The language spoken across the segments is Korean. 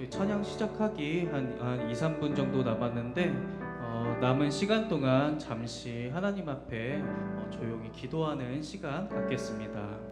저희 찬양 시작하기 한 2, 3분 정도 남았는데 남은 시간 동안 잠시 하나님 앞에 조용히 기도하는 시간 갖겠습니다.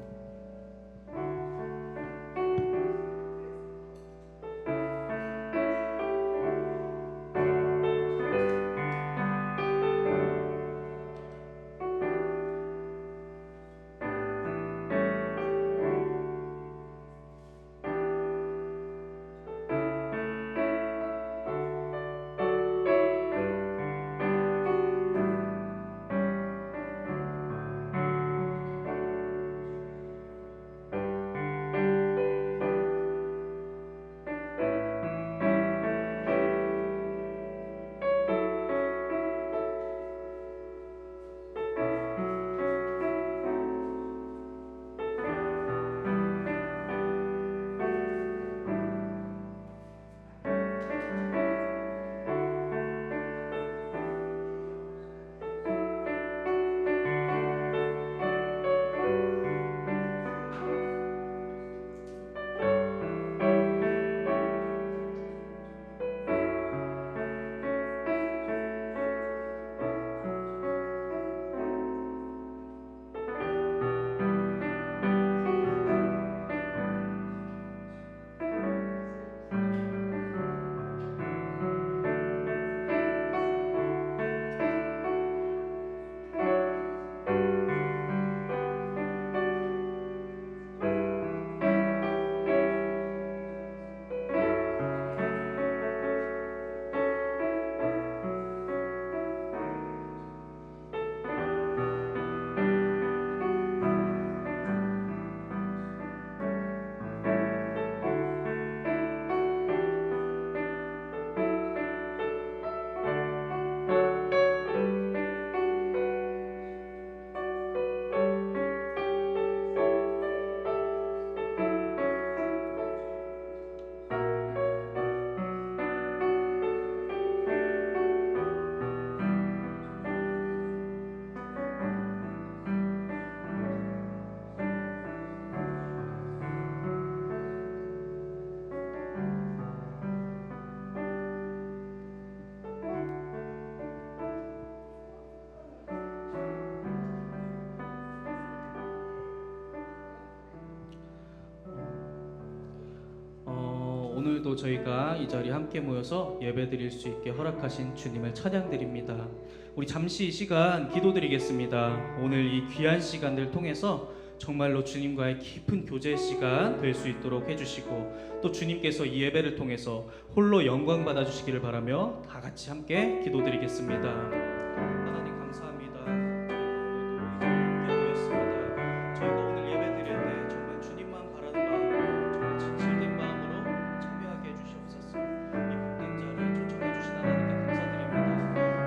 오늘도 저희가 이 자리에 함께 모여서 예배드릴 수 있게 허락하신 주님을 찬양드립니다. 우리 잠시 이 시간 기도드리겠습니다. 오늘 이 귀한 시간을 통해서 정말로 주님과의 깊은 교제 시간 될 수 있도록 해주시고, 또 주님께서 이 예배를 통해서 홀로 영광 받아주시기를 바라며 다 같이 함께 기도드리겠습니다. 하나님 감사합니다. 저희가 오늘도 이 자리에 함께 모였습니다. 저희가 오늘 예배 드릴 때 정말 주님만 바라는 마음으로, 정말 진실된 마음으로 참여하게 해주시옵소서. 이 복된 자리에 초청해 주신 하나님께 감사드립니다.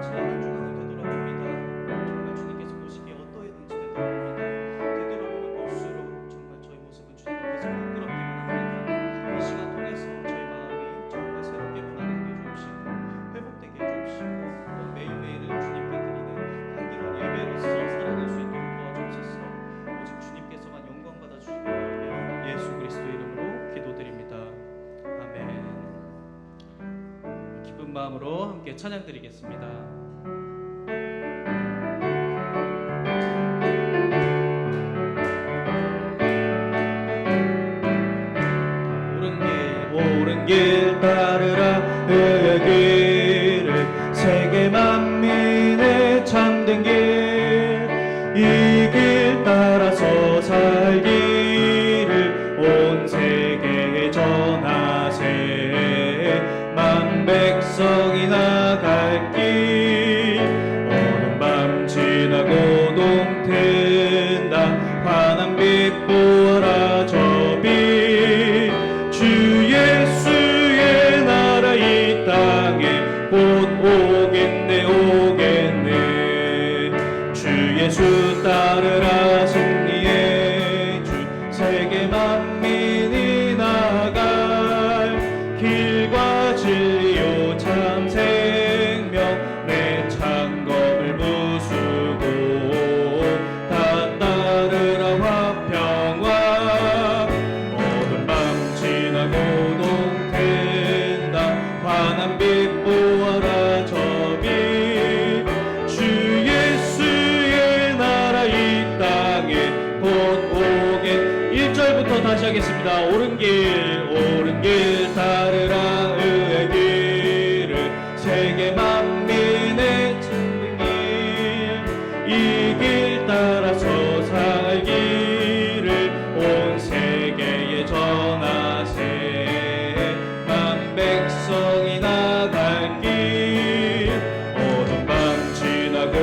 지난 한 주간을 되돌아봅니다. 정말 주님께서 보시기에 어떠했는지 되돌아봅니다. 되돌아보면 볼수록 정말 저희 모습은 주님께서 부끄럽기만 합니다. 이 시간 통해서 저희 마음이 정말 새롭게 변화되게 해주시고 회복되게 해주시고, 또 매일매일을 주님께 드리는 향기로운 예배로서 살아갈 수 있도록 도와주옵소서. 오직 주님께서만 영광 받아주시기 바라며 예수 그리스도 이름으로 기도드립니다. 아멘. 기쁜 마음으로 함께 찬양드리겠습니다. 옳은 길 따르라. 그의 길을 세계 만민의 참된 길, 이 길 따라서 살기를 온 세계에 전하세. 만 백성이 나갈 길 다시 하겠습니다. 옳은 길 따르라 의의 길을 세계 만민의 찾는 길 이 길 따라서 살 길을 온 세계에 전하세 만 백성이 나갈 길 어둠 밤 지나고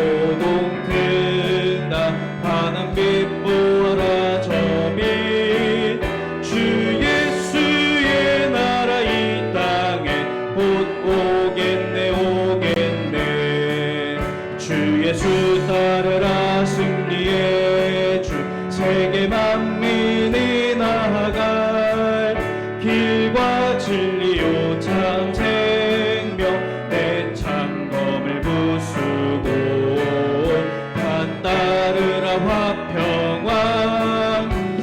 동튼다 환한 빛 보아라 저빛 주 예수의 나라 이 땅에 곧 오겠네 주 예수 따르라 승리의 주 세계 만민이 나아갈 길과 진리요 참 생명 내 창검을 부수고 판 따르라 화평왕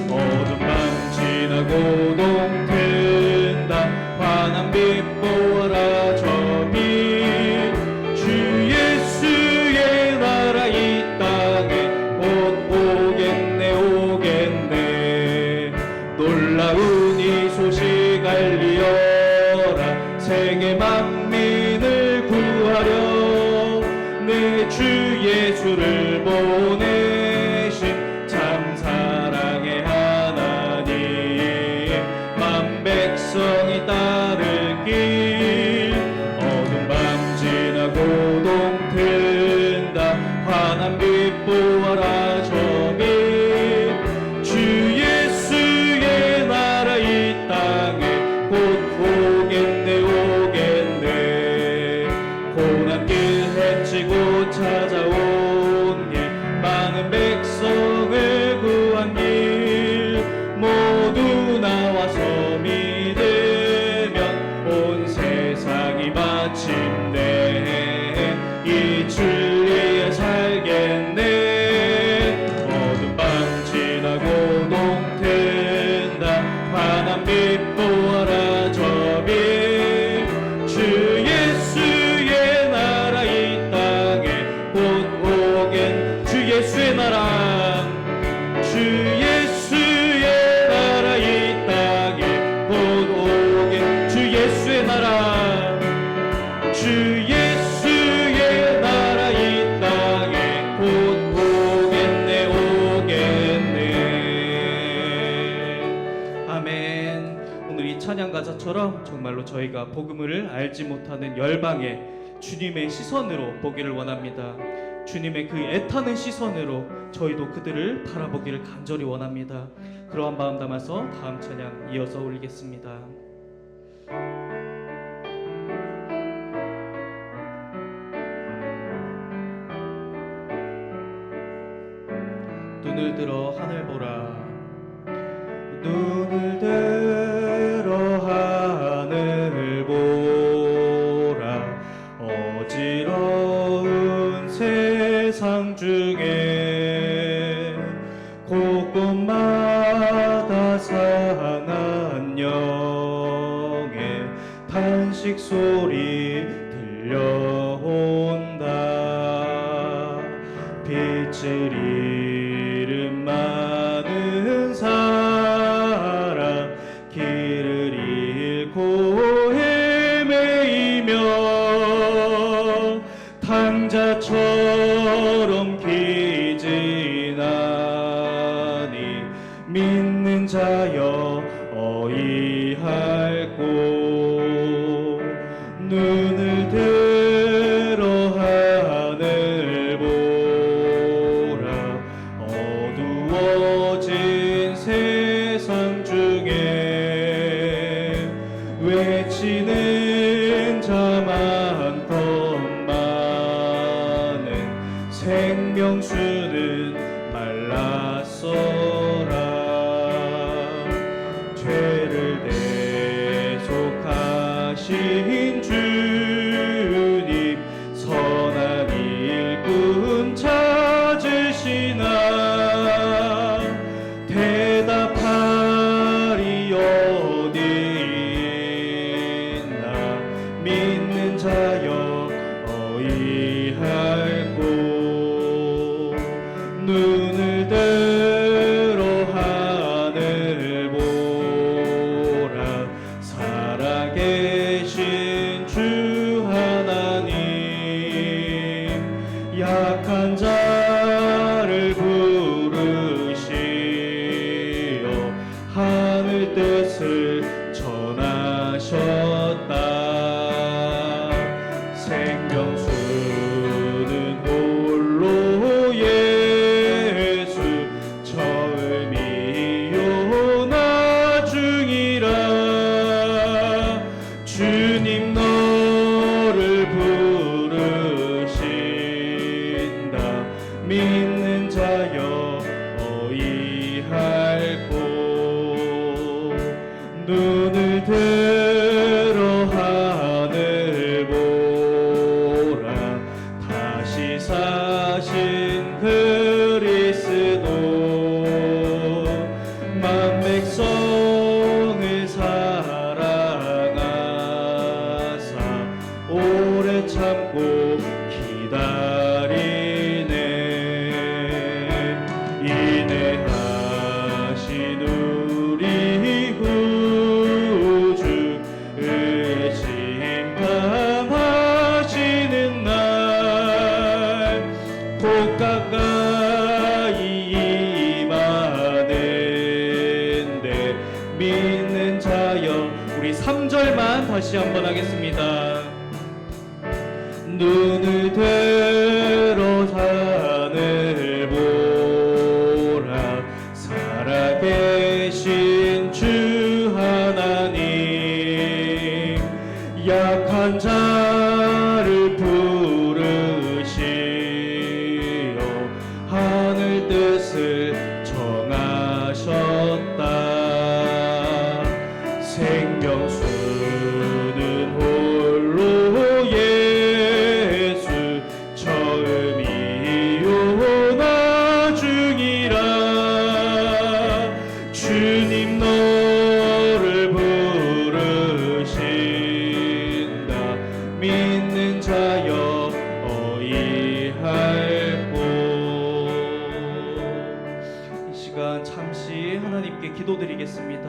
어둠 밤 지나고 동튼다 환한 빛 보아라 저빛 주 예수의 나라 이 땅에 곧 오겠네 놀라운 이 소식 알리어라 세계 만민을 구하려 내 주 예수를 보내신 참 사랑의 하나님 만 백성이 따를 길 어둠 밤 지나고 동튼다 환한 빛 보아라 저빛 주 예수의 나라 이 땅에 곧 오겠네 고난 길 헤치고 찾아온 길 많은 백성을 구한 길 모두 나와서 믿으면 온 세상이 마침내 이 진리에 살겠네 어둠 밤 지나고 동튼다 환한 빛 보아라 저빛 주 예수의 나라 이 땅에 곧 오겠네 주 예수의 나라 주 예수의 나라 이 땅에 곧 오겠네 주 예수의 나라 주 예수의 나라 이 땅에 곧 오겠네 아멘. 오늘 이 찬양 가사처럼 정말로 저희가 복음을 알지 못하는 열방에 주님의 시선으로 보기를 원합니다. 주님의 그 애타는 시선으로 저희도 그들을 바라보기를 간절히 원합니다. 그러한 마음 담아서 다음 찬양 이어서 올리겠습니다. 눈을 들어 하늘 보라 눈을 들어 하늘 보라 어지러운 세상 중에 곳곳마다 상한 영의 탄식 소리 들려온다 빛을 잃은 많은 사람 길을 잃고 헤매이며 탕자처럼 기진하니 믿는 자여 어이할꼬 눈을 들어 하늘 보라 어두워진 세상 중에 외치는 자 많건만은 생명수는 말랐어라 3절만 다시 한번 하겠습니다. 눈을 들어 산을 보라 살아계신 주 하나님 약한 자를 부르시어 하늘 뜻을 정하셨다. 생명수는 홀로 예수 처음이요 나중이라. 주님 너를 부르신다. 믿는 자여 어이할꼬. 이 시간 잠시 하나님께 기도드리겠습니다.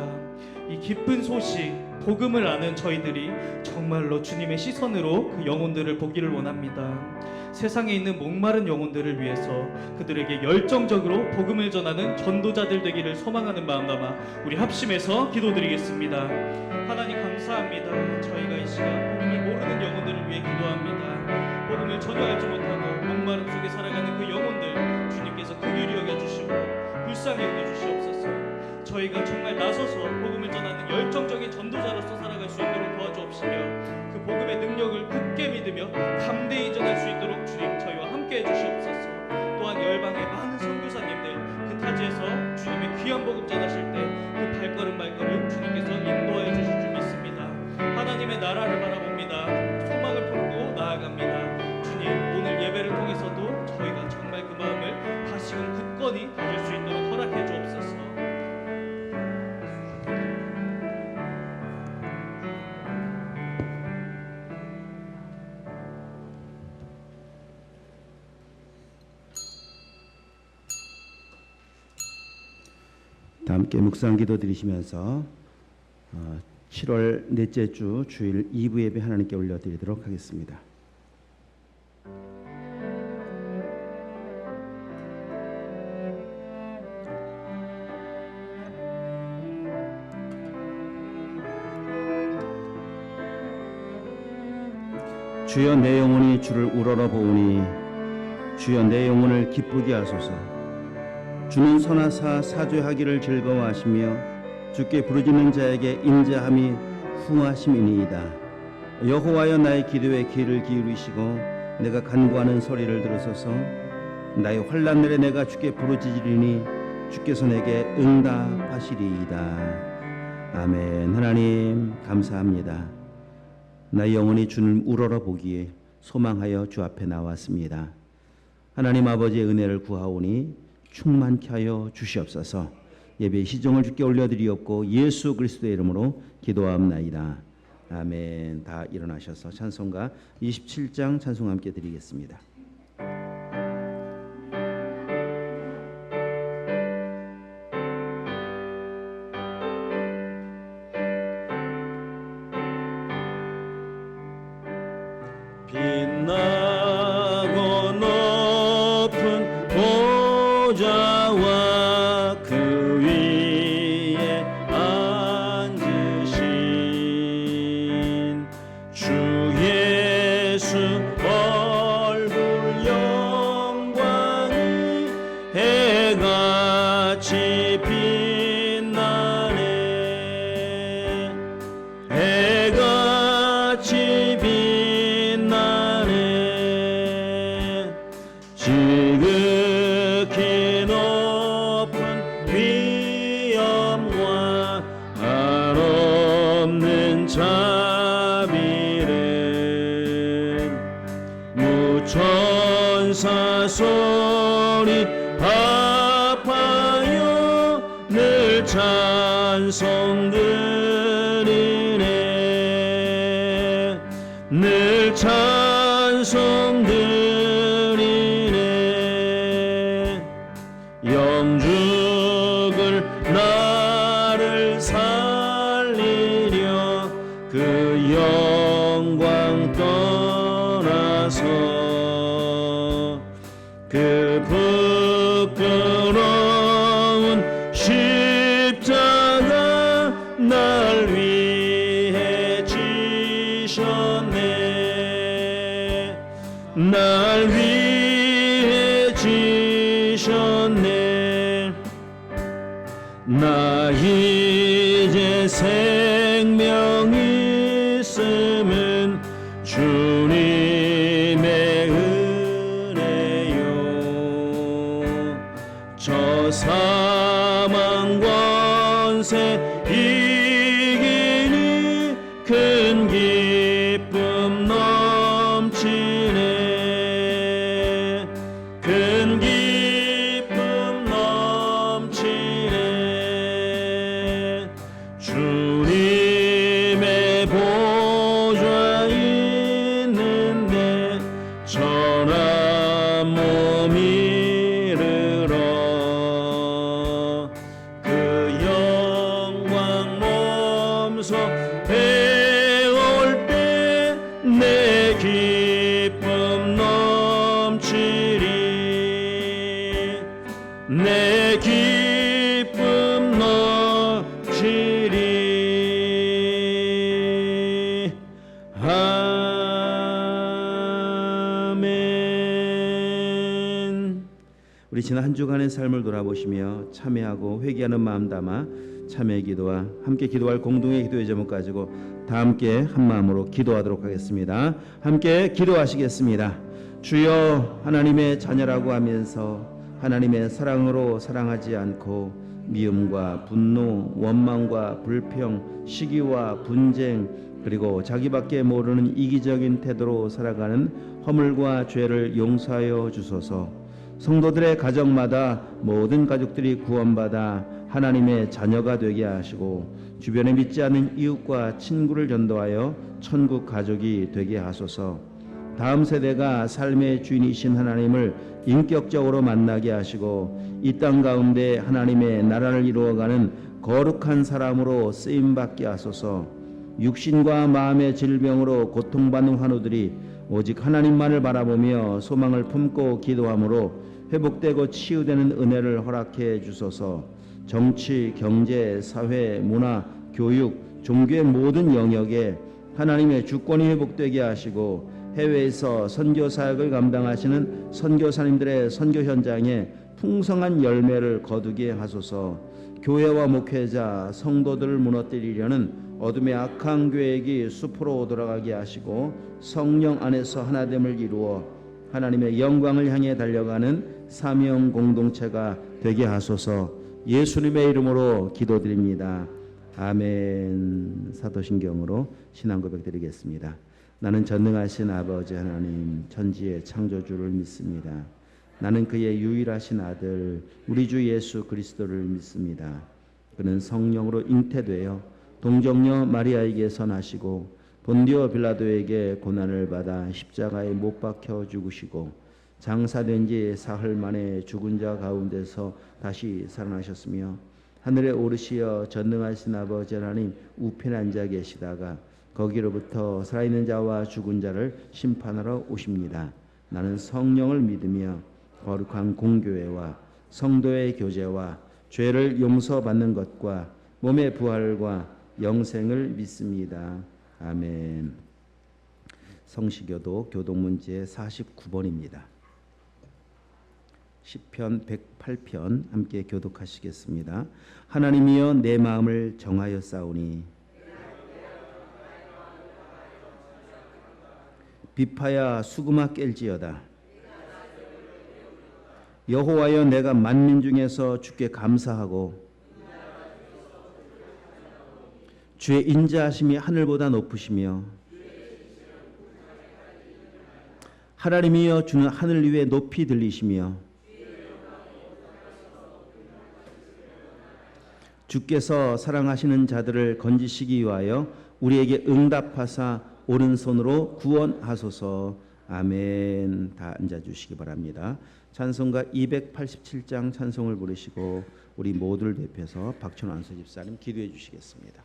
이 기쁜 소식, 복음을 아는 저희들이 정말로 주님의 시선으로 그 영혼들을 보기를 원합니다. 세상에 있는 목마른 영혼들을 위해서 그들에게 열정적으로 복음을 전하는 전도자들 되기를 소망하는 마음 담아 우리 합심해서 기도드리겠습니다. 하나님 감사합니다. 저희가 이 시간 복음을 모르는 영혼들을 위해 기도합니다. 복음을 전혀 알지 못하고 목마름 속에 살아가는 그 영혼들 주님께서 긍휼히 여겨주시고 불쌍히 여겨주시옵소서. 저희가 정말 나서서 복음을 전하는 열정적인 전도자로서 살아갈 수 있도록 도와주옵시며 그 복음의 능력을 굳게 믿으며 담대히 전할 수 있도록 주님 저희와 함께 해주시옵소서. 또한 열방의 많은 선교사님들 그 타지에서 주님의 귀한 복음 전하실 때 그 발걸음 주님께서 인도하여 주실 줄 믿습니다. 하나님의 나라를 바라봅니다. 소망을 품고 나아갑니다. 주님 오늘 예배를 통해서도 저희가 정말 그 마음을 다시금 굳건히 가질 수 있도록 허락해 주옵소서. 다 함께 묵상 기도 드리시면서 7월 넷째 주 주일 2부 예배 하나님께 올려드리도록 하겠습니다. 주여 내 영혼이 주를 우러러 보오니 주여 내 영혼을 기쁘게 하소서. 주는 선하사 사죄하기를 즐거워하시며 주께 부르짖는 자에게 인자함이 후하심이니이다. 여호와여 나의 기도에 귀를 기울이시고 내가 간구하는 소리를 들으소서. 나의 환난 날에 내가 주께 부르짖으리니 주께서 내게 응답하시리이다. 아멘. 하나님 감사합니다. 나의 영혼이 주를 우러러 보기에 소망하여 주 앞에 나왔습니다. 하나님 아버지의 은혜를 구하오니 충만케 하여 주시옵소서. 예배의 시종을 주께 올려드리옵고 예수 그리스도의 이름으로 기도하옵나이다. 아멘. 다 일어나셔서 찬송가 27장 찬송 함께 드리겠습니다. 빛나고 높은 보좌와 그 위에 앉으신 주 예수 얼굴 영광이 해같이 빛나네. 해같이 빛나네. 지극히 높은 위엄과 한없는 자비는 무천사 소리 합하여 늘 찬송 드리네. 늘 찬송 드리네. 영죽을 나를 살리려 그 영광 떠나서 그 부끄러운 십자가 나 나 이제 생명이 있음은 주님의 은혜요. 저 사망 권세 이기니 큰 기쁨 넘치네. 큰 기쁨 넘치네. 주님의 보좌 있는데 전한 몸 이르러 그 영광 몸소 배울 때 내 기쁨 넘치리. 내 기쁨 넘치리. 아멘. 우리 지난 한 주간의 삶을 돌아보시며 참회하고 회개하는 마음 담아 참회 기도와 함께 기도할 공동의 기도의 제목 가지고 다 함께 한 마음으로 기도하도록 하겠습니다. 함께 기도하시겠습니다. 주여, 하나님의 자녀라고 하면서 하나님의 사랑으로 사랑하지 않고 미움과 분노, 원망과 불평, 시기와 분쟁, 그리고 자기밖에 모르는 이기적인 태도로 살아가는 허물과 죄를 용서하여 주소서. 성도들의 가정마다 모든 가족들이 구원받아 하나님의 자녀가 되게 하시고 주변에 믿지 않는 이웃과 친구를 전도하여 천국 가족이 되게 하소서. 다음 세대가 삶의 주인이신 하나님을 인격적으로 만나게 하시고 이 땅 가운데 하나님의 나라를 이루어가는 거룩한 사람으로 쓰임받게 하소서. 육신과 마음의 질병으로 고통받는 환우들이 오직 하나님만을 바라보며 소망을 품고 기도함으로 회복되고 치유되는 은혜를 허락해 주소서. 정치, 경제, 사회, 문화, 교육, 종교의 모든 영역에 하나님의 주권이 회복되게 하시고 해외에서 선교 사역을 감당하시는 선교사님들의 선교 현장에 풍성한 열매를 거두게 하소서. 교회와 목회자, 성도들을 무너뜨리려는 어둠의 악한 계획이 숲으로 돌아가게 하시고 성령 안에서 하나됨을 이루어 하나님의 영광을 향해 달려가는 사명 공동체가 되게 하소서. 예수님의 이름으로 기도드립니다. 아멘. 사도신경으로 신앙 고백 드리겠습니다. 나는 전능하신 아버지 하나님 천지의 창조주를 믿습니다. 나는 그의 유일하신 아들 우리 주 예수 그리스도를 믿습니다. 그는 성령으로 잉태되어 동정녀 마리아에게서 나시고 본디오 빌라도에게 고난을 받아 십자가에 못 박혀 죽으시고 장사된 지 사흘 만에 죽은 자 가운데서 다시 살아나셨으며 하늘에 오르시어 전능하신 아버지 하나님 우편에 앉아 계시다가 거기로부터 살아있는 자와 죽은 자를 심판하러 오십니다. 나는 성령을 믿으며 거룩한 공교회와 성도의 교제와 죄를 용서받는 것과 몸의 부활과 영생을 믿습니다. 아멘. 성시교도 교동문제 49번입니다. 시편 108편 함께 교독하시겠습니다. 하나님이여 내 마음을 정하여 싸우니 비파야 수구마 깰지어다. 여호와여 내가 만민 중에서 주께 감사하고 주의 인자하심이 하늘보다 높으시며 하나님이여 주는 하늘 위에 높이 들리시며 주께서 사랑하시는 자들을 건지시기 위하여 우리에게 응답하사 오른손으로 구원하소서. 아멘. 다 앉아주시기 바랍니다. 찬송가 287장 찬송을 부르시고 우리 모두를 대표해서 박천호 안수 집사님 기도해 주시겠습니다.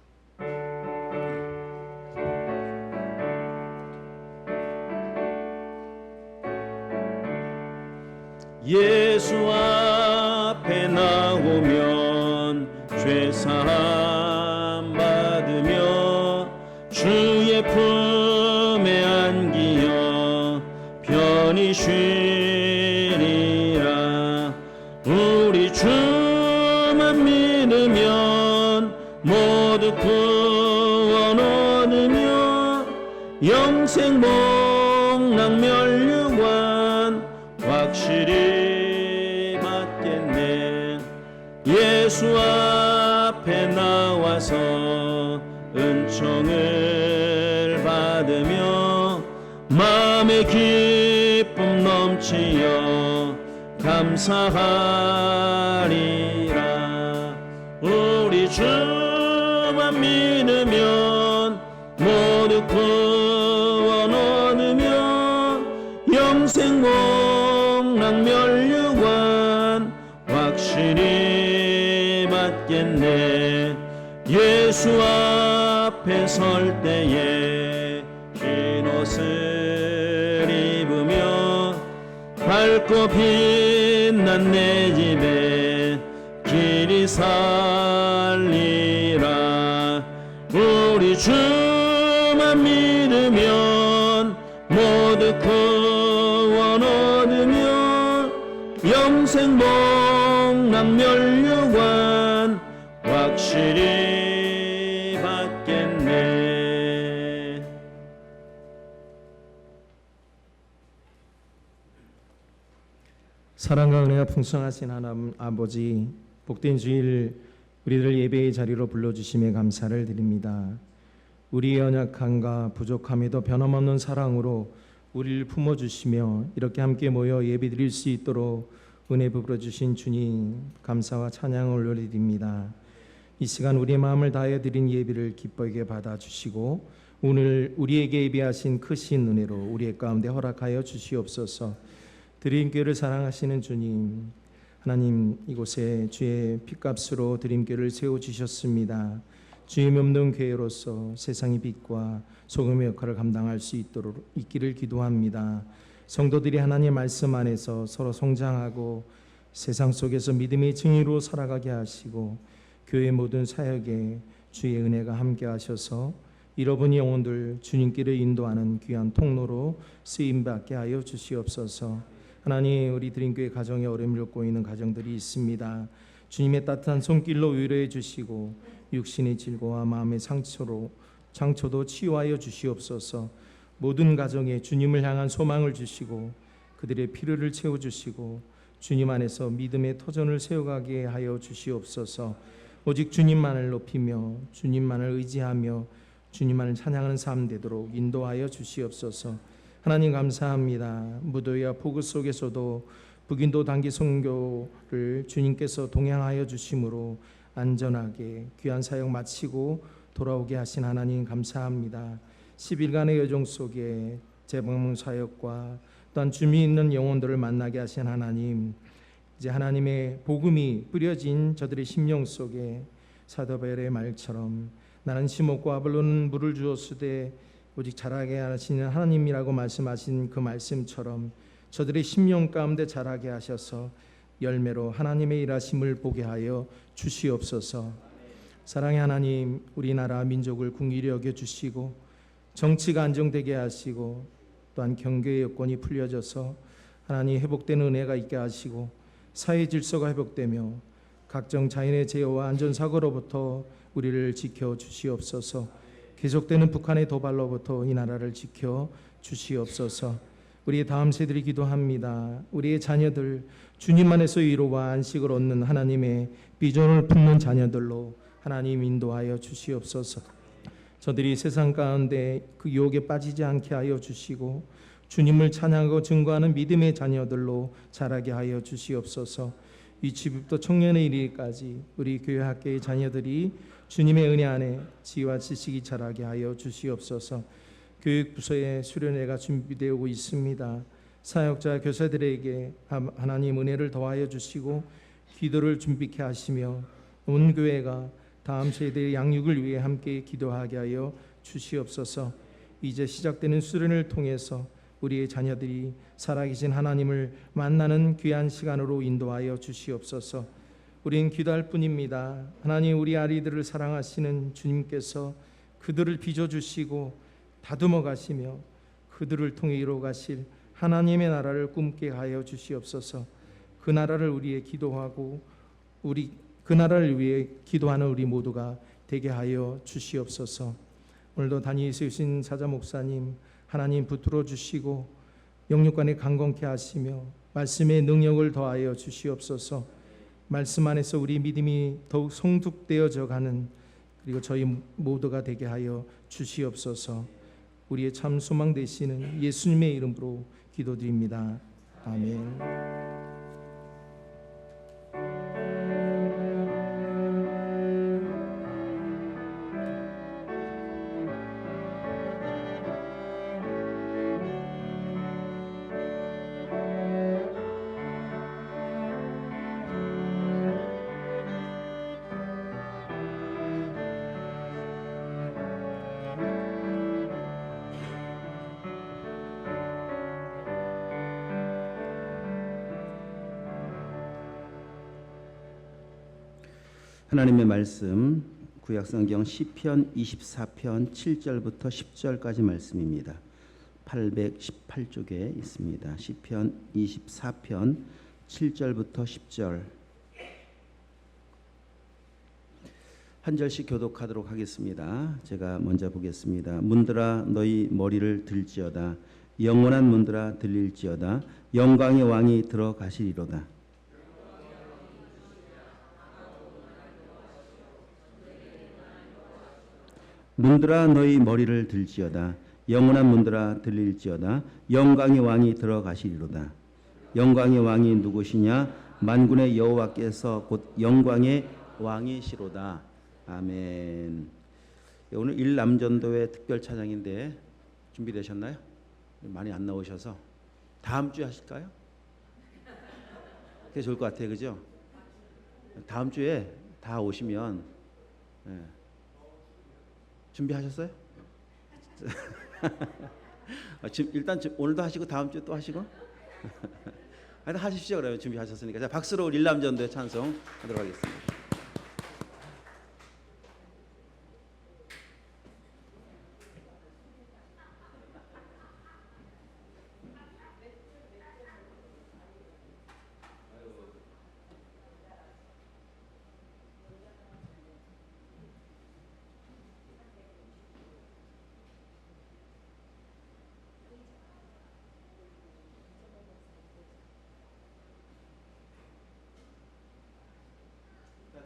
예수 앞에 나오면 죄사함 받으며 주의 품에 안기어 편히 쉬리라. 우리 주만 믿 믿으면 모두 구원 얻으며 영생 복락 면류관 확실히 받겠네. 예수 앞에 나와서 은총을 받으며 마음의 기쁨 넘치어 감사하리라. 우리 주만 믿으면 모두 구원 얻으며 영생 복락 면류관 확실히 받겠네. 예수 앞에 설 때에 흰 옷을 입으며 밝고 빛난 내 집에 길이 살리라. 우리 주만 믿으면 모두 구원 얻으며 영생 복락 면류관 확실히 받겠네. 사랑과 은혜가 풍성하신 하나님 아버지, 복된 주일 우리들 예배의 자리로 불러주심에 감사를 드립니다. 우리의 연약함과 부족함에도 변함없는 사랑으로 우리를 품어주시며 이렇게 함께 모여 예배드릴 수 있도록 은혜 베풀어 주신 주님 감사와 찬양을 올려드립니다. 이 시간 우리의 마음을 다하여 드린 예배를 기쁘게 받아주시고 오늘 우리에게 예비하신 크신 은혜로 우리의 가운데 허락하여 주시옵소서. 드림교회를 사랑하시는 주님, 하나님 이곳에 주의 핏값으로 드림교회를 세워주셨습니다. 주님 없는 교회로서 세상의 빛과 소금의 역할을 감당할 수 있기를 기도합니다. 성도들이 하나님 말씀 안에서 서로 성장하고 세상 속에서 믿음의 증인으로 살아가게 하시고 교회 모든 사역에 주의 은혜가 함께 하셔서 잃어버린 영혼들 주님께를 인도하는 귀한 통로로 쓰임받게 하여 주시옵소서. 하나님 우리 드림교회 가정에 어려움을 겪고 있는 가정들이 있습니다. 주님의 따뜻한 손길로 위로해 주시고 육신의 질고와 마음의 상처도 치유하여 주시옵소서. 모든 가정에 주님을 향한 소망을 주시고 그들의 필요를 채워주시고 주님 안에서 믿음의 터전을 세워가게 하여 주시옵소서. 오직 주님만을 높이며 주님만을 의지하며 주님만을 찬양하는 삶 되도록 인도하여 주시옵소서. 하나님 감사합니다. 무도와 폭우 속에서도 북인도 단기 선교를 주님께서 동행하여 주심으로 안전하게 귀한 사역 마치고 돌아오게 하신 하나님 감사합니다. 10일간의 여정 속에 재방문 사역과 또한 주미 있는 영혼들을 만나게 하신 하나님, 이제 하나님의 복음이 뿌려진 저들의 심령 속에 사도 바울의 말처럼 나는 심었고 아볼로는 물을 주었으되 오직 자라게 하시는 하나님이라고 말씀하신 그 말씀처럼 저들의 심령 가운데 자라게 하셔서 열매로 하나님의 일하심을 보게 하여 주시옵소서. 사랑의 하나님, 우리나라 민족을 긍휼히 여겨 주시고 정치가 안정되게 하시고 또한 경계의 여건이 풀려져서 하나님 회복되는 은혜가 있게 하시고 사회 질서가 회복되며 각종 자연의 재해와 안전사고로부터 우리를 지켜 주시옵소서. 계속되는 북한의 도발로부터 이 나라를 지켜 주시옵소서. 우리의 다음 세들이 기도합니다. 우리의 자녀들 주님 안에서 위로와 안식을 얻는 하나님의 비전을 품는 자녀들로 하나님 인도하여 주시옵소서. 저들이 세상 가운데 그 유혹에 빠지지 않게 하여 주시고 주님을 찬양하고 증거하는 믿음의 자녀들로 자라게 하여 주시옵소서. 유치부터 청년의 이르기까지 우리 교회 학교의 자녀들이 주님의 은혜 안에 지혜와 지식이 자라게 하여 주시옵소서. 교육부서에 수련회가 준비되고 있습니다. 사역자 교사들에게 하나님 은혜를 더하여 주시고 기도를 준비케 하시며 온 교회가 다음 세대의 양육을 위해 함께 기도하게 하여 주시옵소서. 이제 시작되는 수련을 통해서 우리의 자녀들이 살아계신 하나님을 만나는 귀한 시간으로 인도하여 주시옵소서. 우리는 기도할 뿐입니다. 하나님, 우리 아이들을 사랑하시는 주님께서 그들을 빚어주시고 다듬어 가시며 그들을 통해 이루어 가실 하나님의 나라를 꿈꾸게 하여 주시옵소서. 그 나라를 우리의 기도하고 우리 그 나라를 위해 기도하는 우리 모두가 되게 하여 주시옵소서. 오늘도 단위에 세우신 사자 목사님 하나님 붙들어 주시고 영육간에 강건케 하시며 말씀의 능력을 더하여 주시옵소서. 말씀 안에서 우리 믿음이 더욱 성숙되어져 가는 그리고 저희 모두가 되게 하여 주시옵소서. 우리의 참 소망 되시는 예수님의 이름으로 기도드립니다. 아멘. 하나님의 말씀 구약성경 시편 24편 7절부터 10절까지 말씀입니다. 818쪽에 있습니다. 시편 24편 7절부터 10절 한 절씩 교독하도록 하겠습니다. 제가 먼저 보겠습니다. 문들아 너희 머리를 들지어다. 영원한 문들아 들릴지어다. 영광의 왕이 들어가시리로다. 문들아 너희 머리를 들지어다. 영원한 문들아 들릴지어다. 영광의 왕이 들어가시리로다. 영광의 왕이 누구시냐? 만군의 여호와께서 곧 영광의 왕이시로다. 아멘. 오늘 일남전도회 특별 찬양인데 준비되셨나요? 많이 안 나오셔서 다음 주에 하실까요? 그게 좋을 것 같아요, 그죠? 다음 주에 다 오시면 준비하셨어요? 지금 일단 오늘도 하시고 다음 주에 또 하시고 하여튼 하십시오. 그러면 준비하셨으니까 자, 박수로 일남전도회 찬송 하도록 하겠습니다.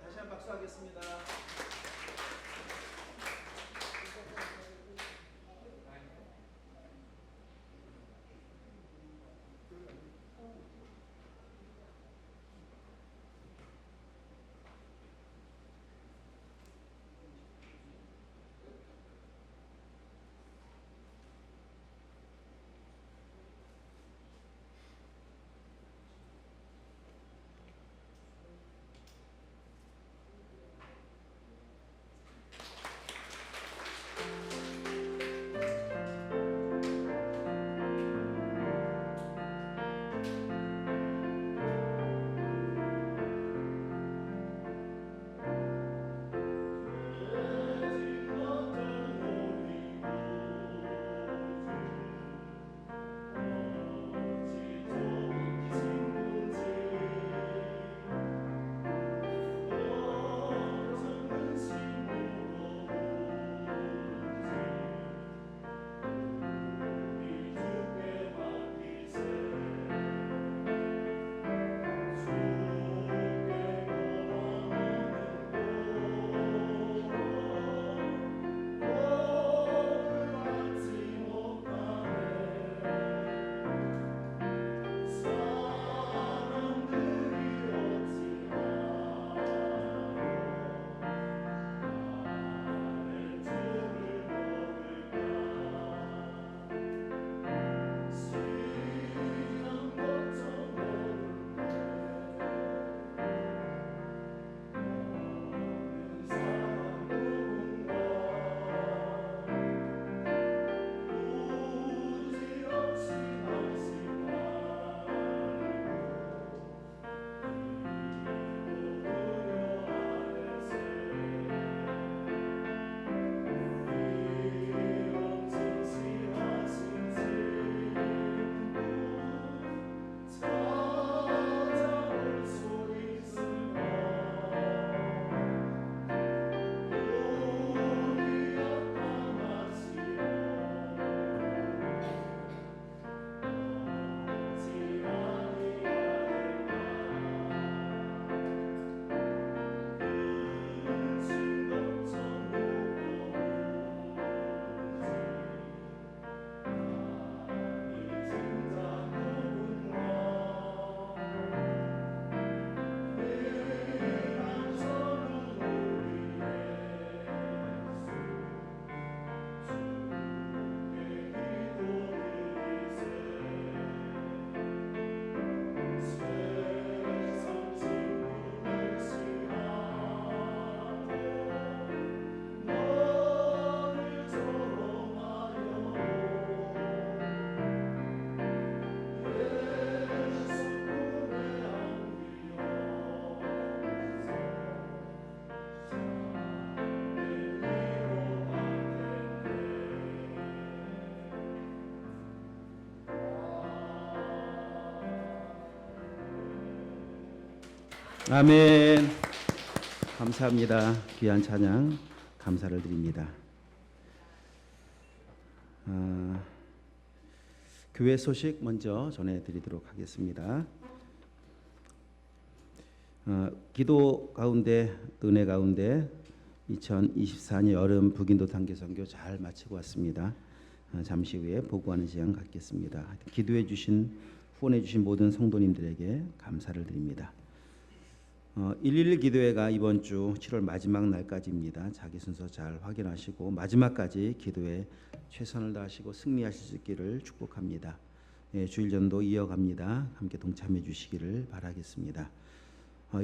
다시 한 번 박수하겠습니다. 아멘. 감사합니다. 귀한 찬양 감사를 드립니다. 교회 소식 먼저 전해드리도록 하겠습니다. 기도 가운데 은혜 가운데 2024년 여름 북인도 단기 선교 잘 마치고 왔습니다. 잠시 후에 보고하는 시간 갖겠습니다. 기도해 주신 후원해 주신 모든 성도님들에게 감사를 드립니다. 111 기도회가 이번 주 7월 마지막 날까지입니다. 자기 순서 잘 확인하시고 마지막까지 기도에 최선을 다하시고 승리하실 수 있기를 축복합니다. 주일 전도 이어갑니다. 함께 동참해 주시기를 바라겠습니다.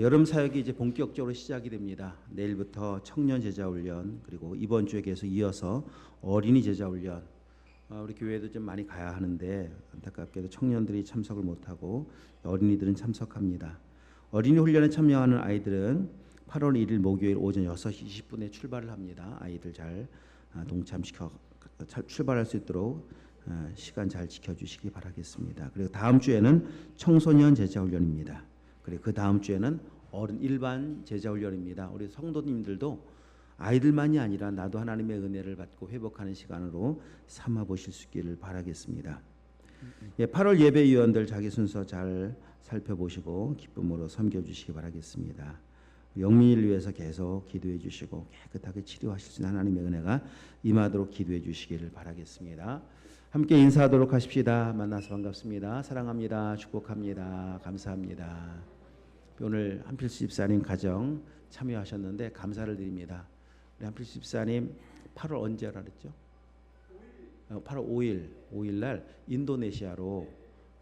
여름 사역이 이제 본격적으로 시작이 됩니다. 내일부터 청년 제자 훈련, 그리고 이번 주에 계속 이어서 어린이 제자 훈련. 우리 교회도 좀 많이 가야 하는데 안타깝게도 청년들이 참석을 못하고 어린이들은 참석합니다. 어린이 훈련에 참여하는 아이들은 8월 1일 목요일 오전 6시 20분에 출발을 합니다. 아이들 잘 동참시켜 출발할 수 있도록 시간 잘 지켜주시기 바라겠습니다. 그리고 다음 주에는 청소년 제자 훈련입니다. 그리고 그 다음 주에는 어른 일반 제자 훈련입니다. 우리 성도님들도 아이들만이 아니라 나도 하나님의 은혜를 받고 회복하는 시간으로 삼아 보실 수 있기를 바라겠습니다. 8월 예배위원들 자기 순서 잘 살펴보시고 기쁨으로 섬겨주시기 바라겠습니다. 영민이를 위해서 계속 기도해 주시고 깨끗하게 치료하실 수 있는 하나님의 은혜가 임하도록 기도해 주시기를 바라겠습니다. 함께 인사하도록 하십시다. 만나서 반갑습니다. 사랑합니다. 축복합니다. 감사합니다. 오늘 한필수 집사님 가정 참여하셨는데 감사를 드립니다. 우리 한필수 집사님 8월 언제라 그랬죠? 8월 5일 날 인도네시아로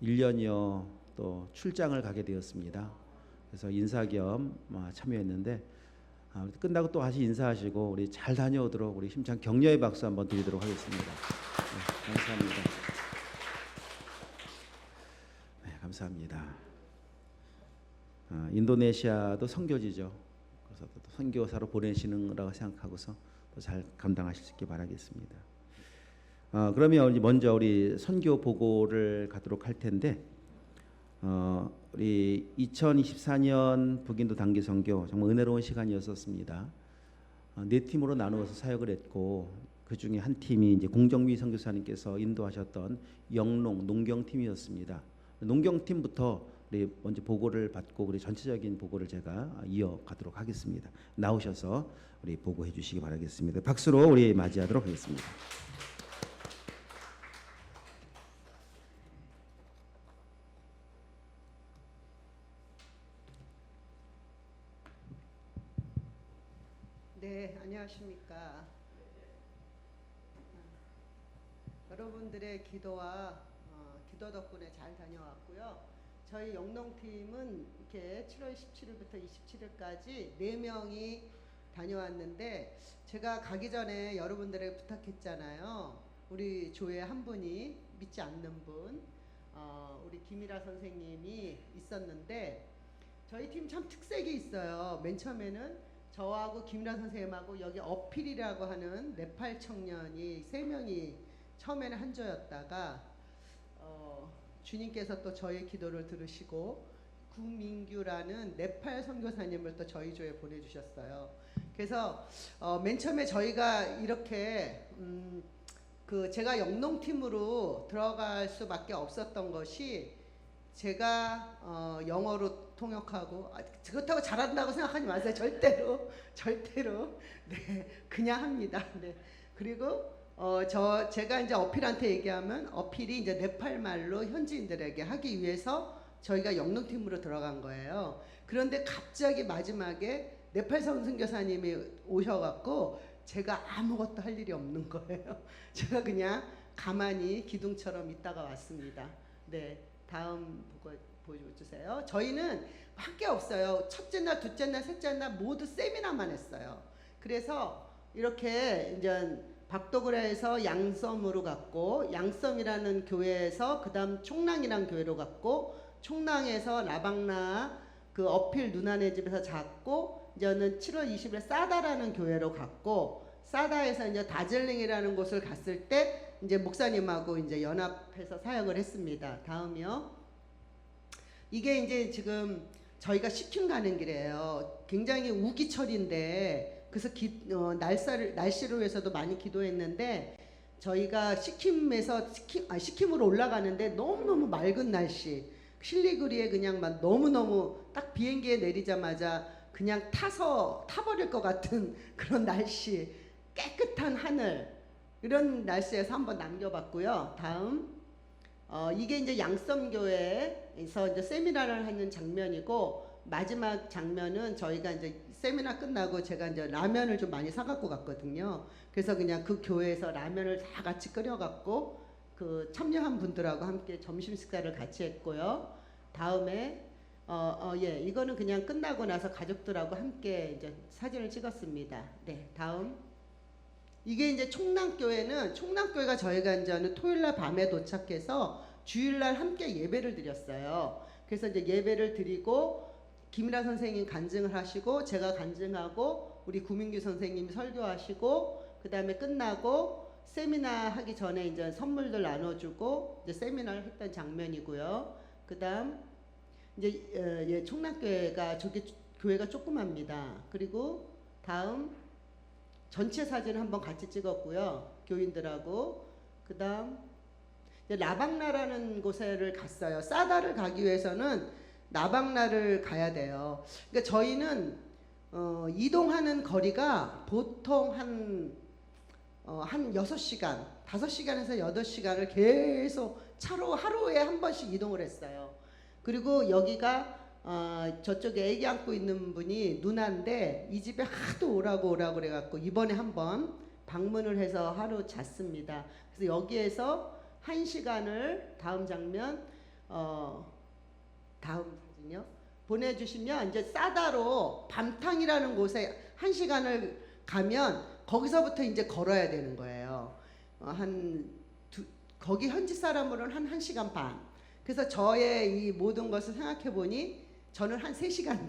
1년여 또 출장을 가게 되었습니다. 그래서 인사 겸 참여했는데 끝나고 또 다시 인사하시고 우리 잘 다녀오도록 우리 힘찬 격려의 박수 한번 드리도록 하겠습니다. 네, 감사합니다. 네, 감사합니다. 인도네시아도 선교지죠. 그래서 또 선교사로 보내시는 거라고 생각하고서 또 잘 감당하실 수 있게 바라겠습니다. 그러면 먼저 우리 선교 보고를 가도록 할 텐데 우리 2024년 북인도 단기 선교 정말 은혜로운 시간이었었습니다. 네 팀으로 나누어서 사역을 했고 그 중에 한 팀이 이제 공정미 선교사님께서 인도하셨던 영농 농경팀이었습니다. 농경팀부터 우리 먼저 보고를 받고 우리 전체적인 보고를 제가 이어가도록 하겠습니다. 나오셔서 우리 보고해 주시기 바라겠습니다. 박수로 우리 맞이하도록 하겠습니다. 네, 안녕하십니까. 여러분들의 기도와 기도 덕분에 잘 다녀왔고요. 저희 영농팀은 이렇게 7월 17일부터 27일까지 4명이 다녀왔는데 제가 가기 전에 여러분들에게 부탁했잖아요. 우리 조에 한 분이 믿지 않는 분, 우리 김일아 선생님이 있었는데 저희 팀 참 특색이 있어요. 맨 처음에는 저하고 김일아 선생님하고 여기 어필이라고 하는 네팔 청년이 3명이 처음에는 한 조였다가 주님께서 또 저희 기도를 들으시고 구민규라는 네팔 선교사님을 또 저희 조에 보내주셨어요. 그래서 맨 처음에 저희가 이렇게 제가 영농팀으로 들어갈 수밖에 없었던 것이 제가 영어로 통역하고 그렇다고 잘한다고 생각하지 마세요. 절대로 네 그냥 합니다. 네 그리고 제가 이제 어필한테 얘기하면 어필이 이제 네팔 말로 현지인들에게 하기 위해서 저희가 영농팀으로 들어간 거예요. 그런데 갑자기 마지막에 네팔 선교사님이 오셔갖고 제가 아무것도 할 일이 없는 거예요. 제가 그냥 가만히 기둥처럼 있다가 왔습니다. 네, 다음 보여주세요. 저희는 밖에 없어요. 첫째 날, 둘째 날, 셋째 날 모두 세미나만 했어요. 그래서 이렇게 이제 박도그라에서 양섬으로 갔고 양섬이라는 교회에서 그다음 총랑이라는 교회로 갔고 총랑에서 라방나 그 어필 누나네 집에서 잤고 이제는 7월 20일 사다라는 교회로 갔고 사다에서 이제 다즐링이라는 곳을 갔을 때 이제 목사님하고 이제 연합해서 사역을 했습니다. 다음이요. 이게 이제 지금 저희가 시킴 가는 길이에요. 굉장히 우기철인데 그래서 날씨로 해서도 많이 기도했는데 저희가 시킴으로 올라가는데 너무너무 맑은 날씨, 실리구리에 그냥 막 너무너무 딱 비행기에 내리자마자 그냥 타버릴 것 같은 그런 날씨, 깨끗한 하늘, 이런 날씨에서 한번 남겨봤고요. 다음 이게 이제 양섬교회에서 이제 세미나를 하는 장면이고, 마지막 장면은 저희가 이제 세미나 끝나고 제가 이제 라면을 좀 많이 사갖고 갔거든요. 그래서 그냥 그 교회에서 라면을 다 같이 끓여갖고 그 참여한 분들하고 함께 점심 식사를 같이 했고요. 다음에 예, 이거는 그냥 끝나고 나서 가족들하고 함께 이제 사진을 찍었습니다. 네, 다음. 이게 이제 총랑교회가 저희가 이제 토요일날 밤에 도착해서 주일날 함께 예배를 드렸어요. 그래서 이제 예배를 드리고 김이라 선생님 간증을 하시고 제가 간증하고 우리 구민규 선생님이 설교하시고 그 다음에 끝나고 세미나 하기 전에 이제 선물들 나눠주고 이제 세미나를 했던 장면이고요. 그 다음 이제 총랑교회가 저기 교회가 조그맣니다. 그리고 다음 전체 사진을 한번 같이 찍었고요. 교인들하고. 그 다음 라방나라는 곳에를 갔어요. 사다를 가기 위해서는 라방나를 가야 돼요. 그러니까 저희는 이동하는 거리가 보통 한 6시간, 5시간에서 8시간을 계속 차로 하루에 한 번씩 이동을 했어요. 그리고 여기가 저쪽에 애기 안고 있는 분이 누나인데 이 집에 하도 오라고 그래갖고 이번에 한번 방문을 해서 하루 잤습니다. 그래서 여기에서 1시간을 다음 장면 다음 사진요 보내주시면 이제 사다로 밤탕이라는 곳에 1시간을 가면 거기서부터 이제 걸어야 되는 거예요. 거기 현지 사람으로는 한 1시간 반. 그래서 저의 이 모든 것을 생각해 보니 저는 한 3시간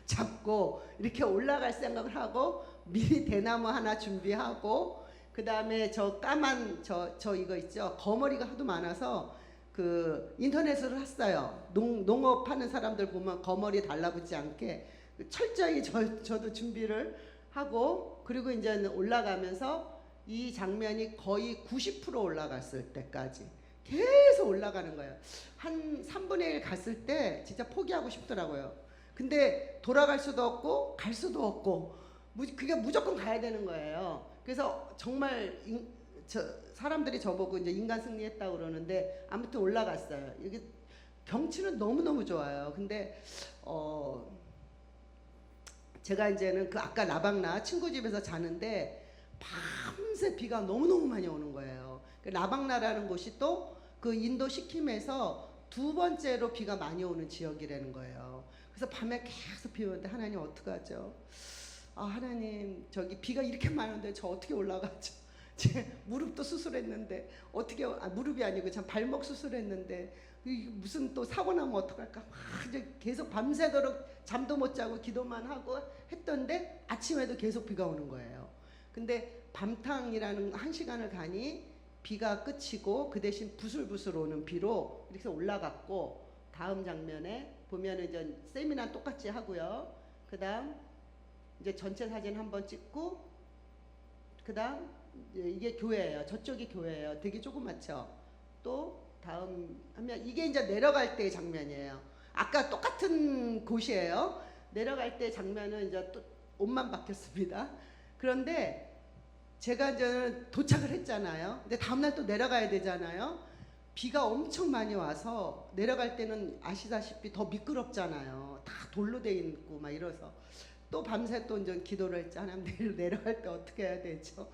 잡고 이렇게 올라갈 생각을 하고 미리 대나무 하나 준비하고 그 다음에 저 까만 저 이거 있죠. 거머리가 하도 많아서 그 인터넷으로 샀어요. 농업하는 사람들 보면 거머리 달라붙지 않게 철저히 저도 준비를 하고 그리고 이제 올라가면서 이 장면이 거의 90% 올라갔을 때까지 계속 올라가는 거예요. 한 3분의 1 갔을 때 진짜 포기하고 싶더라고요. 근데 돌아갈 수도 없고 갈 수도 없고 그게 무조건 가야 되는 거예요. 그래서 정말 사람들이 저보고 이제 인간 승리했다고 그러는데 아무튼 올라갔어요. 이게 경치는 너무너무 좋아요. 근데 제가 이제는 그 아까 라방나 친구 집에서 자는데 밤새 비가 너무너무 많이 오는 거예요. 라방나라는 곳이 또 그 인도 시킴에서 2번째로 비가 많이 오는 지역이라는 거예요. 그래서 밤에 계속 비 오는데 하나님 어떡하죠? 하나님 저기 비가 이렇게 많이 오는데 저 어떻게 올라가죠? 제 무릎도 수술했는데 어떻게 무릎이 아니고 참 발목 수술했는데 무슨 또 사고 나면 어떡할까? 이제 계속 밤새도록 잠도 못 자고 기도만 하고 했던데 아침에도 계속 비가 오는 거예요. 근데 밤탕이라는 1시간을 가니 비가 그치고 그 대신 부슬부슬 오는 비로 이렇게 올라갔고 다음 장면에 보면은 이제 세미나 똑같이 하고요. 그 다음 이제 전체 사진 한번 찍고 그 다음 이게 교회예요. 저쪽이 교회예요. 되게 조그맣죠. 또 다음 하면 이게 이제 내려갈 때의 장면이에요. 아까 똑같은 곳이에요. 내려갈 때 장면은 이제 또 옷만 바뀌었습니다. 그런데 제가 이제 도착을 했잖아요. 근데 다음날 또 내려가야 되잖아요. 비가 엄청 많이 와서 내려갈 때는 아시다시피 더 미끄럽잖아요. 다 돌로 돼 있고 막 이래서 또 밤새 또 이제 기도를 했죠. 하나님 내일 내려갈 때 어떻게 해야 되죠?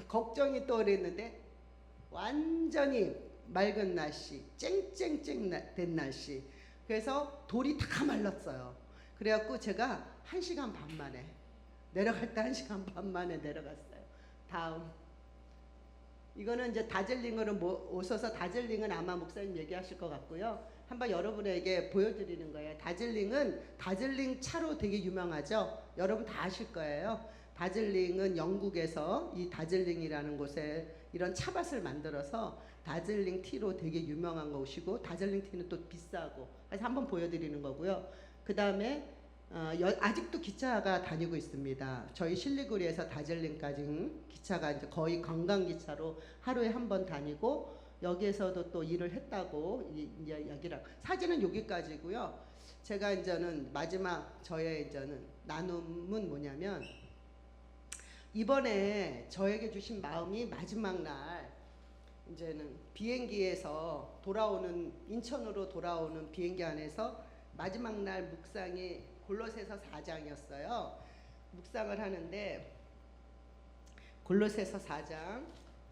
걱정이 또 그랬는데 완전히 맑은 날씨, 쨍쨍쨍 된 날씨. 그래서 돌이 다 말랐어요. 그래갖고 제가 1시간 반 만에 내려갈 때 1시간 반 만에 내려갔어요. 다음 이거는 이제 다즐링으로 오셔서 다즐링은 아마 목사님 얘기하실 것 같고요. 한번 여러분에게 보여드리는 거예요. 다즐링은 다즐링 차로 되게 유명하죠. 여러분 다 아실 거예요. 다즐링은 영국에서 이 다즐링이라는 곳에 이런 차밭을 만들어서 다즐링 티로 되게 유명한 것이고, 다즐링 티는 또 비싸고, 그래서 한번 보여드리는 거고요. 그 다음에 아직도 기차가 다니고 있습니다. 저희 실리구리에서 다즐링까지 기차가 이제 거의 관광 기차로 하루에 한 번 다니고, 여기에서도 또 일을 했다고 이제 여기랑 사진은 여기까지고요. 제가 이제는 마지막 저의 이제는 나눔은 뭐냐면, 이번에 저에게 주신 마음이 마지막 날 이제는 비행기에서 돌아오는, 인천으로 돌아오는 비행기 안에서 마지막 날 묵상이 골로새서 4장이었어요. 묵상을 하는데 골로새서 4장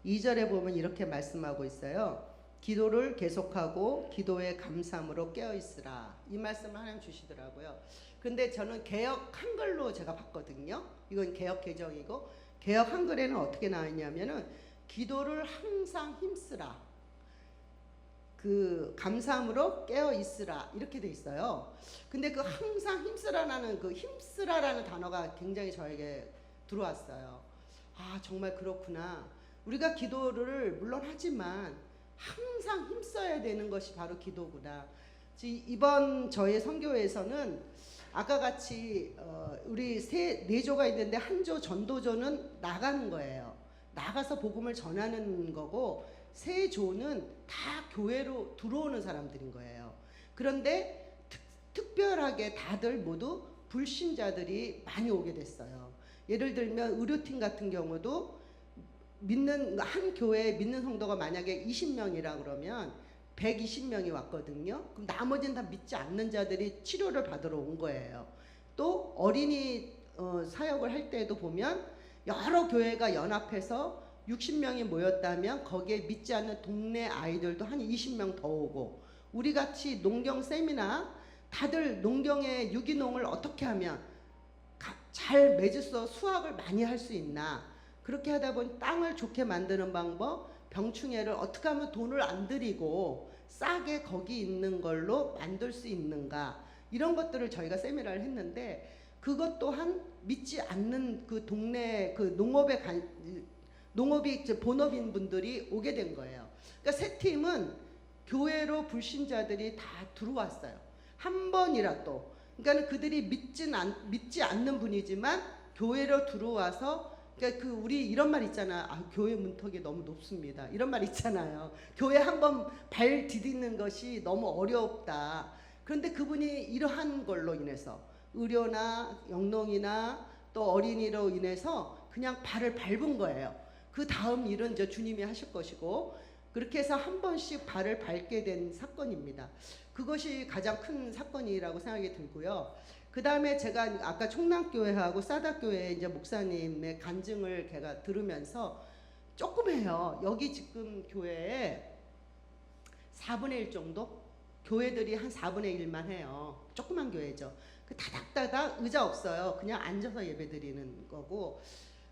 2절에 보면 이렇게 말씀하고 있어요. 기도를 계속하고 기도에 감사함으로 깨어 있으라. 이 말씀을 하나님 주시더라고요. 근데 저는 개역 한글로 제가 봤거든요. 이건 개역 개정이고, 개역 한글에는 어떻게 나와 있냐면은 기도를 항상 힘쓰라, 그 감사함으로 깨어 있으라, 이렇게 돼 있어요. 근데 그 항상 힘쓰라라는 그 힘쓰라라는 단어가 굉장히 저에게 들어왔어요. 아, 정말 그렇구나. 우리가 기도를 물론 하지만 항상 힘써야 되는 것이 바로 기도구나. 이번 저희 선교회에서는 아까 같이 우리 네 조가 있는데 한 조 전도조는 나가는 거예요. 나가서 복음을 전하는 거고, 세 조는 다 교회로 들어오는 사람들인 거예요. 그런데 특별하게 다들 모두 불신자들이 많이 오게 됐어요. 예를 들면 의료팀 같은 경우도 믿는 한 교회에 믿는 성도가 만약에 20명이라 그러면 120명이 왔거든요. 그럼 나머지는 다 믿지 않는 자들이 치료를 받으러 온 거예요. 또 어린이 사역을 할 때도 보면 여러 교회가 연합해서 60명이 모였다면 거기에 믿지 않는 동네 아이들도 한 20명 더 오고, 우리 같이 농경 세미나 다들 농경의 유기농을 어떻게 하면 잘 맺어서 수확을 많이 할 수 있나, 그렇게 하다 보니 땅을 좋게 만드는 방법, 병충해를 어떻게 하면 돈을 안 들이고 싸게 거기 있는 걸로 만들 수 있는가, 이런 것들을 저희가 세미나를 했는데, 그것 또한 믿지 않는 그 동네 그 농업이 이제 본업인 분들이 오게 된 거예요. 그러니까 세 팀은 교회로 불신자들이 다 들어왔어요. 한 번이라도. 그러니까 그들이 믿지 않는 분이지만 교회로 들어와서, 그러니까 우리 이런 말 있잖아. 아, 교회 문턱이 너무 높습니다. 이런 말 있잖아요. 교회 한번 발 디디는 것이 너무 어렵다. 그런데 그분이 이러한 걸로 인해서 의료나 영농이나 또 어린이로 인해서 그냥 발을 밟은 거예요. 그 다음 일은 이제 주님이 하실 것이고, 그렇게 해서 한 번씩 발을 밟게 된 사건입니다. 그것이 가장 큰 사건이라고 생각이 들고요. 그 다음에 제가 아까 총랑교회하고 사닥교회 이제 목사님의 간증을 제가 들으면서 조금 해요. 여기 지금 교회에 4분의 1 정도? 교회들이 한 4분의 1만 해요. 조그만 교회죠. 그 다닥다닥 의자 없어요. 그냥 앉아서 예배 드리는 거고.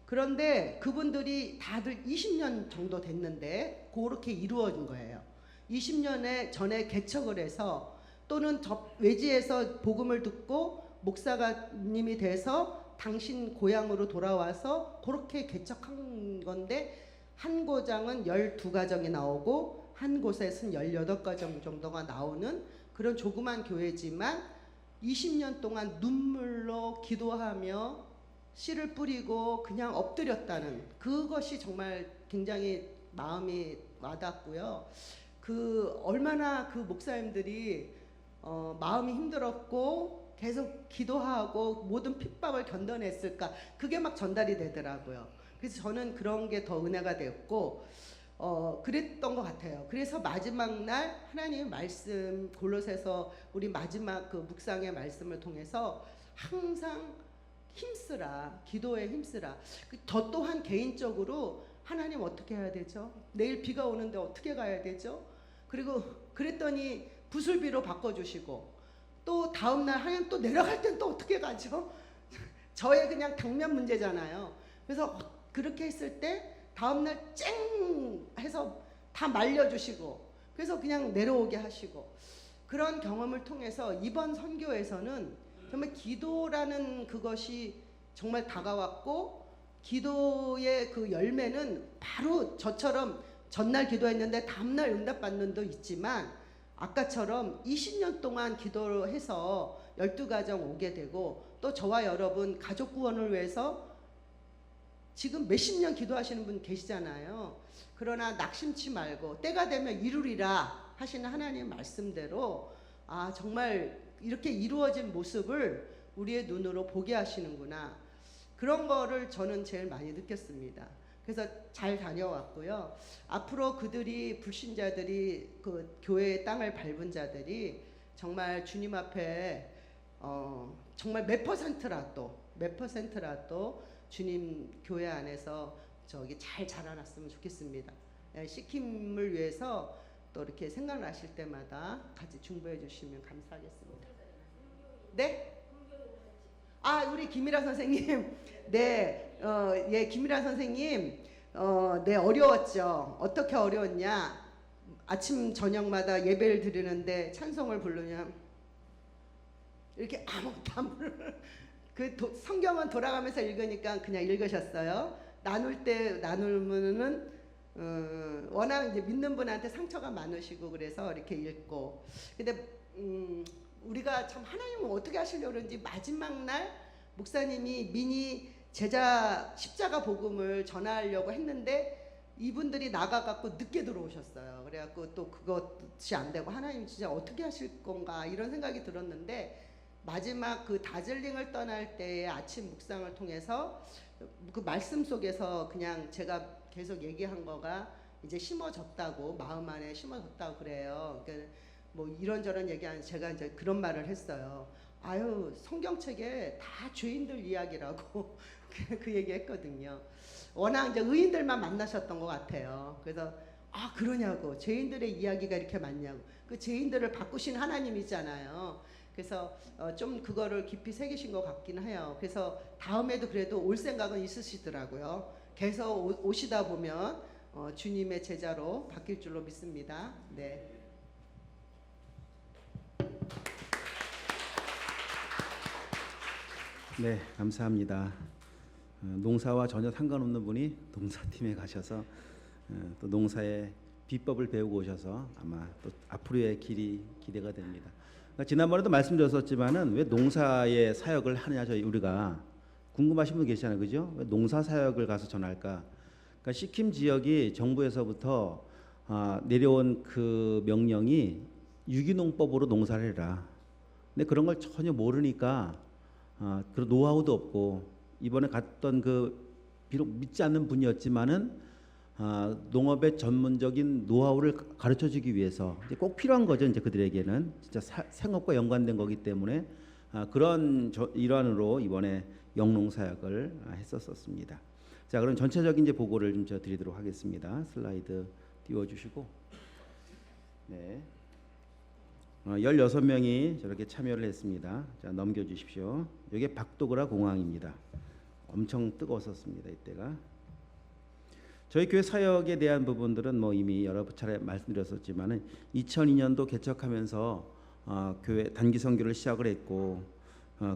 그런데 그분들이 다들 20년 정도 됐는데 그렇게 이루어진 거예요. 20년에 전에 개척을 해서, 또는 외지에서 복음을 듣고 목사님이 돼서 당신 고향으로 돌아와서 그렇게 개척한 건데, 한 고장은 12가정이 나오고 한 곳에서는 18가정 정도가 나오는 그런 조그만 교회지만 20년 동안 눈물로 기도하며 씨를 뿌리고 그냥 엎드렸다는 그것이 정말 굉장히 마음이 와닿고요. 얼마나 그 목사님들이 마음이 힘들었고 계속 기도하고 모든 핍박을 견뎌냈을까, 그게 막 전달이 되더라고요. 그래서 저는 그런 게 더 은혜가 됐고 그랬던 것 같아요. 그래서 마지막 날 하나님의 말씀, 골로새서 우리 마지막 그 묵상의 말씀을 통해서 항상 힘쓰라, 기도에 힘쓰라. 저 또한 개인적으로 하나님 어떻게 해야 되죠? 내일 비가 오는데 어떻게 가야 되죠? 그리고 그랬더니 부슬비로 바꿔주시고, 또 다음날 하나님 또 내려갈 땐 또 어떻게 가죠? 저의 그냥 당면 문제잖아요. 그래서 그렇게 했을 때 다음날 쨍 해서 다 말려주시고, 그래서 그냥 내려오게 하시고, 그런 경험을 통해서 이번 선교에서는 정말 기도라는 그것이 정말 다가왔고 기도의 그 열매는 바로 저처럼 전날 기도했는데 다음날 응답받는 도 있지만 아까처럼 20년 동안 기도를 해서 12가정 오게 되고 또 저와 여러분 가족 구원을 위해서 지금 몇십 년 기도하시는 분 계시잖아요. 그러나 낙심치 말고 때가 되면 이루리라 하시는 하나님 말씀대로 정말 이렇게 이루어진 모습을 우리의 눈으로 보게 하시는구나. 그런 거를 저는 제일 많이 느꼈습니다. 그래서 잘 다녀왔고요. 앞으로 그들이 불신자들이 그 교회의 땅을 밟은 자들이 정말 주님 앞에 정말 몇 퍼센트라도 주님 교회 안에서 저기 잘 자라났으면 좋겠습니다. 시킴을 위해서 또 이렇게 생각나실 때마다 같이 중보해 주시면 감사하겠습니다. 네? 우리 김일아 선생님, 네, 김일아 선생님, 네, 어려웠죠. 어떻게 어려웠냐? 아침 저녁마다 예배를 드리는데 찬송을 부르면 이렇게 아무것도 안 부르. 성경은 돌아가면서 읽으니까 그냥 읽으셨어요. 나누면은 워낙 이제 믿는 분한테 상처가 많으시고 그래서 이렇게 읽고. 근데 우리가 참 하나님은 어떻게 하시려고 그런지 마지막 날 목사님이 미니 제자 십자가 복음을 전하려고 했는데 이분들이 나가갖고 늦게 들어오셨어요. 그래갖고 또 그것이 안 되고 하나님 진짜 어떻게 하실 건가 이런 생각이 들었는데 마지막 그 다즐링을 떠날 때의 아침 묵상을 통해서 그 말씀 속에서 그냥 제가 계속 얘기한 거가 이제 심어졌다고 마음 안에 심어졌다고 그래요. 그러니까 뭐 이런저런 얘기하는 제가 이제 그런 말을 했어요. 성경책에 다 죄인들 이야기라고 그 얘기했거든요. 워낙 이제 의인들만 만나셨던 것 같아요. 그래서 그러냐고 죄인들의 이야기가 이렇게 많냐고 그 죄인들을 바꾸신 하나님이잖아요. 그래서 좀 그거를 깊이 새기신 것 같긴 해요. 그래서 다음에도 그래도 올 생각은 있으시더라고요. 계속 오시다 보면 주님의 제자로 바뀔 줄로 믿습니다. 네. 네, 감사합니다. 농사와 전혀 상관없는 분이 농사팀에 가셔서 또 농사의 비법을 배우고 오셔서 아마 또 앞으로의 길이 기대가 됩니다. 지난번에도 말씀드렸었지만은 왜 농사의 사역을 하느냐 저희 우리가 궁금하신 분 계시잖아요, 그죠? 왜 농사 사역을 가서 전할까? 그러니까 시킴 지역이 정부에서부터 내려온 그 명령이 유기농법으로 농사를 해라. 근데 그런 걸 전혀 모르니까 그런 노하우도 없고 이번에 갔던 그 비록 믿지 않는 분이었지만은 농업의 전문적인 노하우를 가르쳐주기 위해서 이제 꼭 필요한 거죠. 이제 그들에게는 진짜 생업과 연관된 거기 때문에 그런 일환으로 이번에 영농사역을 했었습니다. 자, 그럼 전체적인 이제 보고를 좀 저 드리도록 하겠습니다. 슬라이드 띄워주시고, 네, 16명이 저렇게 참여를 했습니다. 자, 넘겨주십시오. 이게 박도그라 공항입니다. 엄청 뜨거웠었습니다. 이때가. 저희 교회 사역에 대한 부분들은 뭐 이미 여러 차례 말씀드렸었지만은 2002년도 개척하면서 교회 단기 선교를 시작을 했고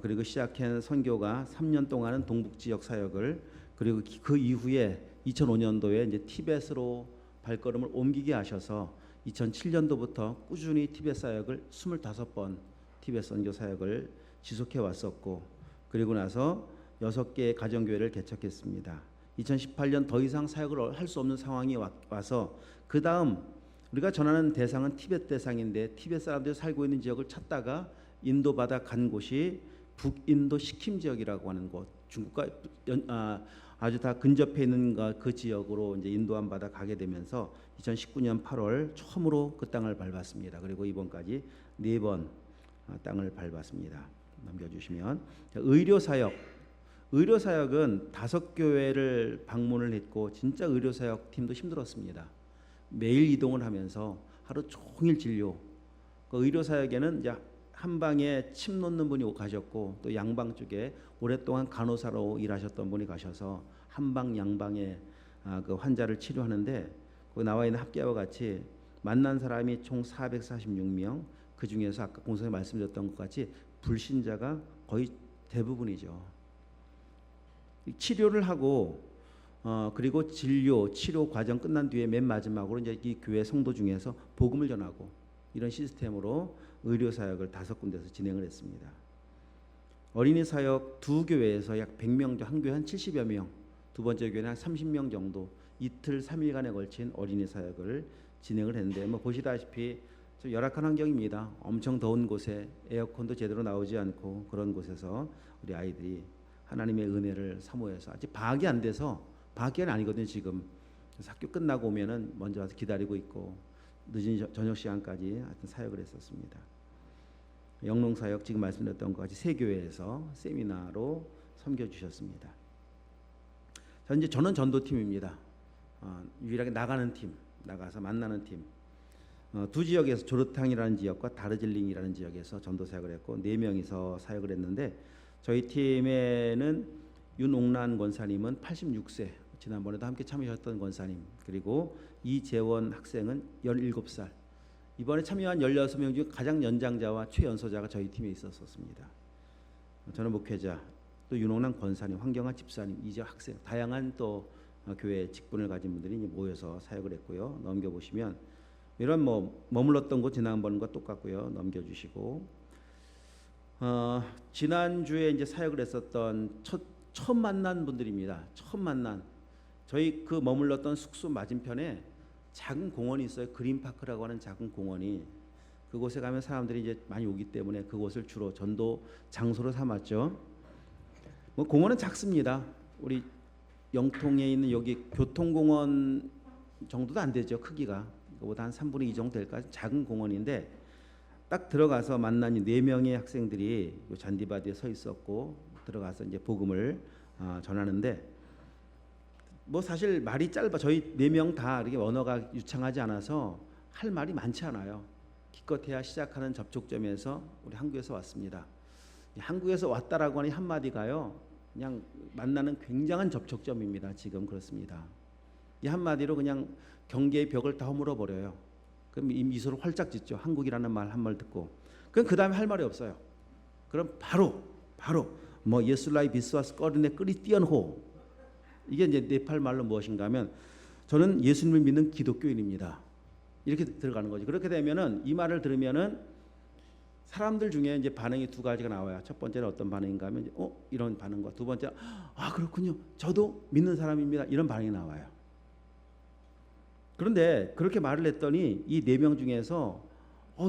그리고 시작한 선교가 3년 동안은 동북 지역 사역을 그리고 그 이후에 2005년도에 이제 티벳으로 발걸음을 옮기게 하셔서 2007년도부터 꾸준히 티벳 사역을 25번 티벳 선교 사역을 지속해 왔었고 그리고 나서 6개의 가정교회를 개척했습니다. 2018년 더 이상 사역을 할 수 없는 상황이 와서 그 다음 우리가 전하는 대상은 티벳 대상인데 티벳 사람들이 살고 있는 지역을 찾다가 인도 바다 간 곳이 북인도 시킴 지역이라고 하는 곳, 중국과 아주 다 근접해 있는 그 지역으로 이제 인도한 바다 가게 되면서 2019년 8월 처음으로 그 땅을 밟았습니다. 그리고 이번까지 4번 땅을 밟았습니다. 넘겨주시면 의료 사역. 의료 사역은 5교회를 방문을 했고 진짜 의료 사역 팀도 힘들었습니다. 매일 이동을 하면서 하루 종일 진료. 그 의료 사역에는 이제 한 방에 침 놓는 분이 가셨고 또 양방 쪽에 오랫동안 간호사로 일하셨던 분이 가셔서 한방 양방에 그 환자를 치료하는데 거기 나와 있는 합계와 같이 만난 사람이 총 446명. 그 중에서 아까 공성에 말씀드렸던 것 같이 불신자가 거의 대부분이죠. 치료를 하고 그리고 진료, 치료 과정 끝난 뒤에 맨 마지막으로 이제 이 교회 성도 중에서 복음을 전하고 이런 시스템으로 의료 사역을 5군데서 진행을 했습니다. 어린이 사역 두 교회에서 약 100명, 한 교회 한 70여 명, 두 번째 교회는 한 30명 정도 이틀 3일간에 걸친 어린이 사역을 진행을 했는데 뭐 보시다시피 좀 열악한 환경입니다. 엄청 더운 곳에 에어컨도 제대로 나오지 않고 그런 곳에서 우리 아이들이 하나님의 은혜를 사모해서 아직 방학이 안 돼서 방학기는 아니거든요 지금. 그래서 학교 끝나고 오면은 먼저 와서 기다리고 있고 늦은 저녁 시간까지 하여튼 사역을 했었습니다. 영농 사역 지금 말씀드렸던 것 같이 세 교회에서 세미나로 섬겨주셨습니다. 저는 전도팀입니다. 유일하게 나가는 팀, 나가서 만나는 팀. 두 지역에서 조르탕이라는 지역과 다르질링이라는 지역에서 전도 사역을 했고 4명이서 사역을 했는데 저희 팀에는 윤옥란 권사님은 86세, 지난번에도 함께 참여하셨던 권사님, 그리고 이재원 학생은 17살. 이번에 참여한 16명 중 가장 연장자와 최연소자가 저희 팀에 있었습니다. 저는 목회자, 또 윤옥란 권사님, 황경아 집사님, 이재 학생, 다양한 또 교회 직분을 가진 분들이 모여서 사역을 했고요. 넘겨보시면 이런 머물렀던 곳 지난번과 똑같고요. 넘겨주시고 지난주에 이제 사역을 했었던 처음 만난 분들입니다. 처음 만난 저희 그 머물렀던 숙소 맞은편에 작은 공원이 있어요. 그린파크라고 하는 작은 공원이. 그곳에 가면 사람들이 이제 많이 오기 때문에 그곳을 주로 전도 장소로 삼았죠. 공원은 작습니다. 우리 영통에 있는 여기 교통공원 정도도 안 되죠. 크기가. 그보다 한 3분의 2 정도 될까 작은 공원인데 딱 들어가서 만난 이 4명의 학생들이 잔디바디에 서 있었고 들어가서 이제 복음을 전하는데 사실 말이 짧아. 저희 4명 다 이렇게 언어가 유창하지 않아서 할 말이 많지 않아요. 기껏해야 시작하는 접촉점에서 우리 한국에서 왔습니다. 한국에서 왔다라고 하는 한마디가요. 그냥 만나는 굉장한 접촉점입니다. 지금 그렇습니다. 이 한마디로 그냥 경계의 벽을 다 허물어 버려요. 그럼 이 미소를 활짝 짓죠. 한국이라는 말 한 말 듣고. 그럼 그 다음에 할 말이 없어요. 그럼 바로 예술라이 비스와스 꺼리네 끄리 띠언호. 이게 이제 네팔 말로 무엇인가 하면 저는 예수님을 믿는 기독교인입니다. 이렇게 들어가는 거죠. 그렇게 되면은 이 말을 들으면은 사람들 중에 이제 반응이 두 가지가 나와요. 첫 번째는 어떤 반응인가 하면 이런 반응과 두 번째 그렇군요. 저도 믿는 사람입니다. 이런 반응이 나와요. 그런데 그렇게 말을 했더니 이 4명 중에서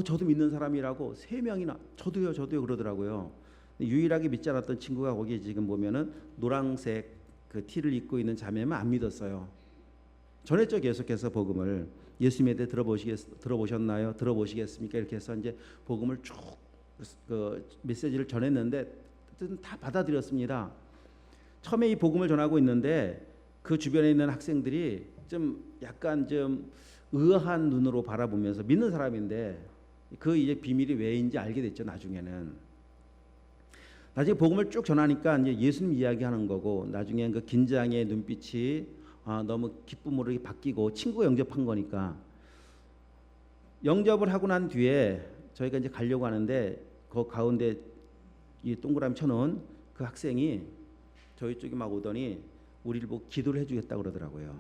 저도 믿는 사람이라고 3명이나 저도요 그러더라고요. 유일하게 믿지 않았던 친구가 거기 지금 보면은 노란색 그 티를 입고 있는 자매만 안 믿었어요. 전했죠. 계속해서 복음을 예수님에 대해 들어보셨나요? 들어보시겠습니까? 이렇게 해서 이제 복음을 쭉 그 메시지를 전했는데 다 받아들였습니다. 처음에 이 복음을 전하고 있는데 그 주변에 있는 학생들이 좀 약간 좀 의아한 눈으로 바라보면서 믿는 사람인데 그 이제 비밀이 왜인지 알게 됐죠. 나중에 복음을 쭉 전하니까 이제 예수님 이야기하는 거고 나중에 그 긴장의 눈빛이 너무 기쁨으로 바뀌고 친구가 영접한 거니까 영접을 하고 난 뒤에 저희가 이제 가려고 하는데 그 가운데 이 동그라미 쳐놓은 그 학생이 저희 쪽에 막 오더니 우리를 보고 기도를 해주겠다고 그러더라고요.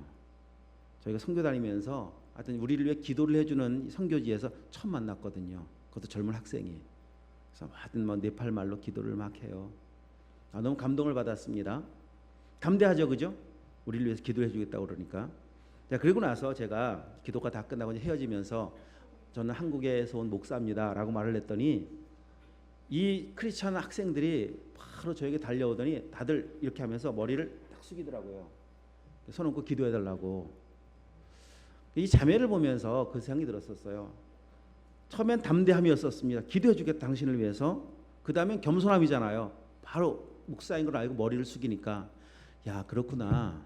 저희가 선교 다니면서 하여튼 우리를 위해 기도를 해주는 선교지에서 처음 만났거든요. 그것도 젊은 학생이. 그래서 하여튼 네팔 말로 기도를 막 해요. 너무 감동을 받았습니다. 담대하죠, 그죠? 우리를 위해서 기도해 주겠다고 그러니까. 자, 그리고 나서 제가 기도가 다 끝나고 이제 헤어지면서 저는 한국에서 온 목사입니다라고 말을 했더니 이 크리스찬 학생들이 바로 저에게 달려오더니 다들 이렇게 하면서 머리를 딱 숙이더라고요. 손 얹고 기도해 달라고. 이 자매를 보면서 그 생각이 들었었어요. 처음엔 담대함이었었습니다. 기도해 주겠다 당신을 위해서. 그 다음엔 겸손함이잖아요. 바로 목사인 걸 알고 머리를 숙이니까 야 그렇구나.